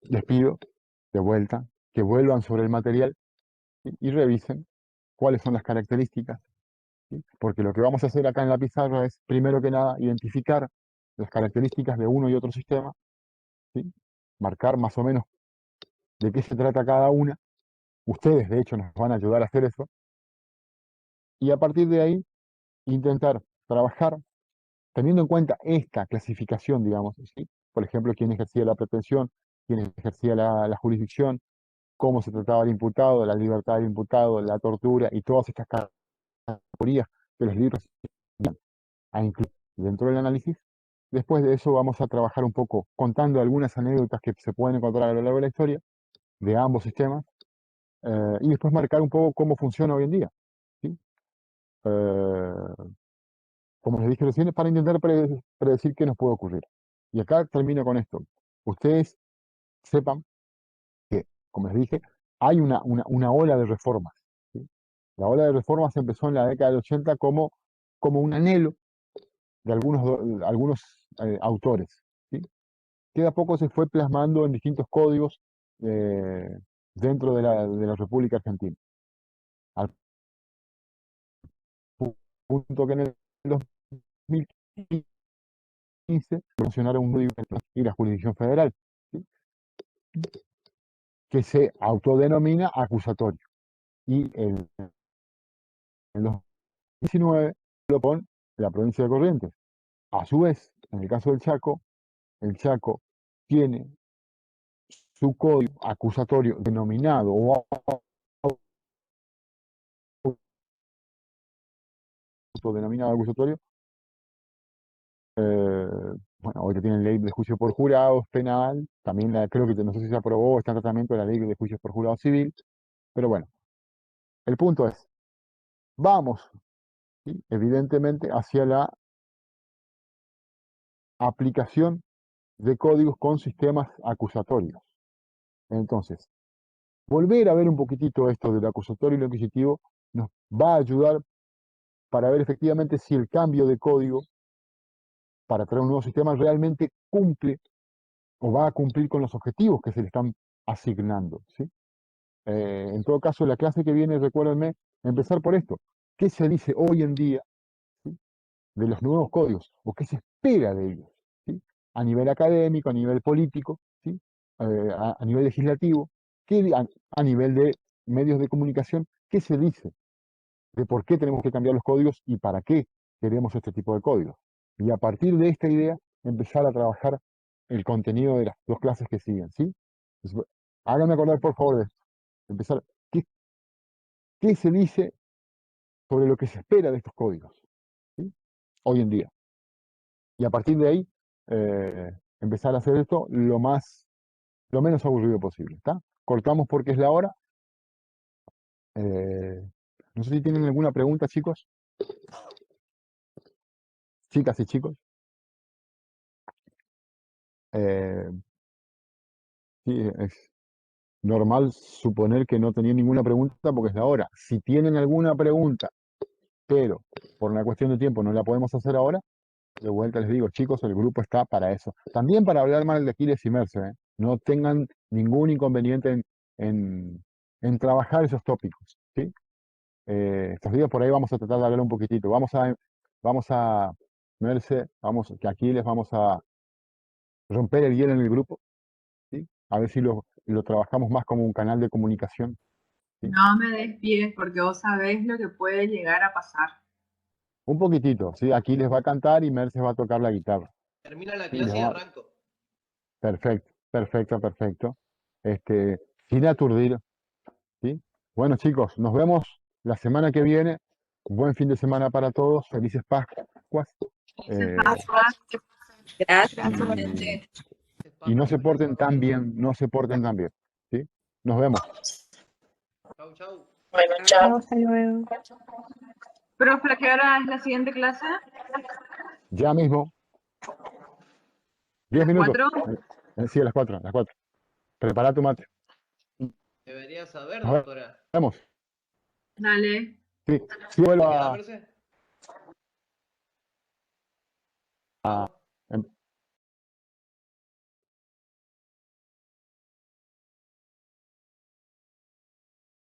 Les pido, de vuelta, que vuelvan sobre el material, ¿sí?, y revisen cuáles son las características, ¿sí? Porque lo que vamos a hacer acá en la pizarra es, primero que nada, identificar las características de uno y otro sistema, ¿sí? Marcar más o menos de qué se trata cada una. Ustedes, de hecho, nos van a ayudar a hacer eso. Y a partir de ahí, intentar trabajar teniendo en cuenta esta clasificación, digamos, ¿sí? Por ejemplo, quién ejercía la pretensión, quién ejercía la jurisdicción, cómo se trataba el imputado, la libertad del imputado, la tortura y todas estas categorías que los libros a incluir dentro del análisis. Después de eso vamos a trabajar un poco contando algunas anécdotas que se pueden encontrar a lo largo de la historia de ambos sistemas y después marcar un poco cómo funciona hoy en día. ¿Sí? Como les dije recién, para intentar predecir qué nos puede ocurrir. Y acá termino con esto. Ustedes sepan que, como les dije, hay una ola de reformas. ¿Sí? La ola de reformas empezó en la década del 80 como un anhelo de algunos autores, ¿sí? Que de a poco se fue plasmando en distintos códigos eh, dentro de la República Argentina. Al punto que en el 2015 funcionaron un código y la jurisdicción federal, ¿sí?, que se autodenomina acusatorio. Y en 2019 lo con la provincia de Corrientes. A su vez, en el caso del Chaco, el Chaco tiene su código acusatorio denominado o autodenominado acusatorio. Bueno, ahorita tienen ley de juicio por jurados penal, también creo que no sé si se aprobó, está en tratamiento de la ley de juicio por jurado civil, pero bueno, el punto es, vamos, ¿sí?, evidentemente hacia la aplicación de códigos con sistemas acusatorios. Entonces, volver a ver un poquitito esto del acusatorio y lo inquisitivo nos va a ayudar para ver efectivamente si el cambio de código para traer un nuevo sistema realmente cumple o va a cumplir con los objetivos que se le están asignando, ¿sí? En todo caso, la clase que viene, recuérdenme, empezar por esto. ¿Qué se dice hoy en día, ¿sí?, de los nuevos códigos? ¿O qué se espera de ellos? ¿Sí? A nivel académico, a nivel político, ¿sí? A nivel legislativo, a nivel de medios de comunicación, ¿qué se dice de por qué tenemos que cambiar los códigos y para qué queremos este tipo de códigos? Y a partir de esta idea, empezar a trabajar el contenido de las dos clases que siguen, ¿sí? Entonces, háganme acordar, por favor, de esto. Empezar, ¿qué se dice sobre lo que se espera de estos códigos, ¿sí?, hoy en día? Y a partir de ahí, empezar a hacer esto lo menos aburrido posible, ¿está? Cortamos porque es la hora. No sé si tienen alguna pregunta, chicos. Chicas y chicos. Sí, es normal suponer que no tenían ninguna pregunta porque es la hora. Si tienen alguna pregunta, pero por una cuestión de tiempo no la podemos hacer ahora, de vuelta les digo, chicos, el grupo está para eso. También para hablar mal de Aquiles y Merce, ¿eh? No tengan ningún inconveniente en trabajar esos tópicos, ¿sí? Estos días por ahí vamos a tratar de hablar un poquitito. Vamos a Merce, que Aquiles, vamos a romper el hielo en el grupo, ¿sí? A ver si lo trabajamos más como un canal de comunicación, ¿sí? No me des pies porque vos sabés lo que puede llegar a pasar. Un poquitito, ¿sí? Aquiles va a cantar y Merce va a tocar la guitarra. Termina la Sí, clase y arranco. Perfecto, perfecto, perfecto. Sin aturdir, ¿sí? Bueno, chicos, nos vemos la semana que viene. Buen fin de semana para todos. Felices Pascuas. Eh, Gracias. y no se porten tan bien, no se porten tan bien, ¿sí? Nos vemos. Chau, chau. Bueno, chao. Hasta luego. Profe, ¿a qué hora es la siguiente clase? Ya mismo, 10 ¿A las minutos. 4? Sí, a las 4, a las 4. Prepara tu mate. Debería saber, Nos doctora. vemos. Dale. Sí, sí vuelvo ¿Te queda, a... Merce? Chau.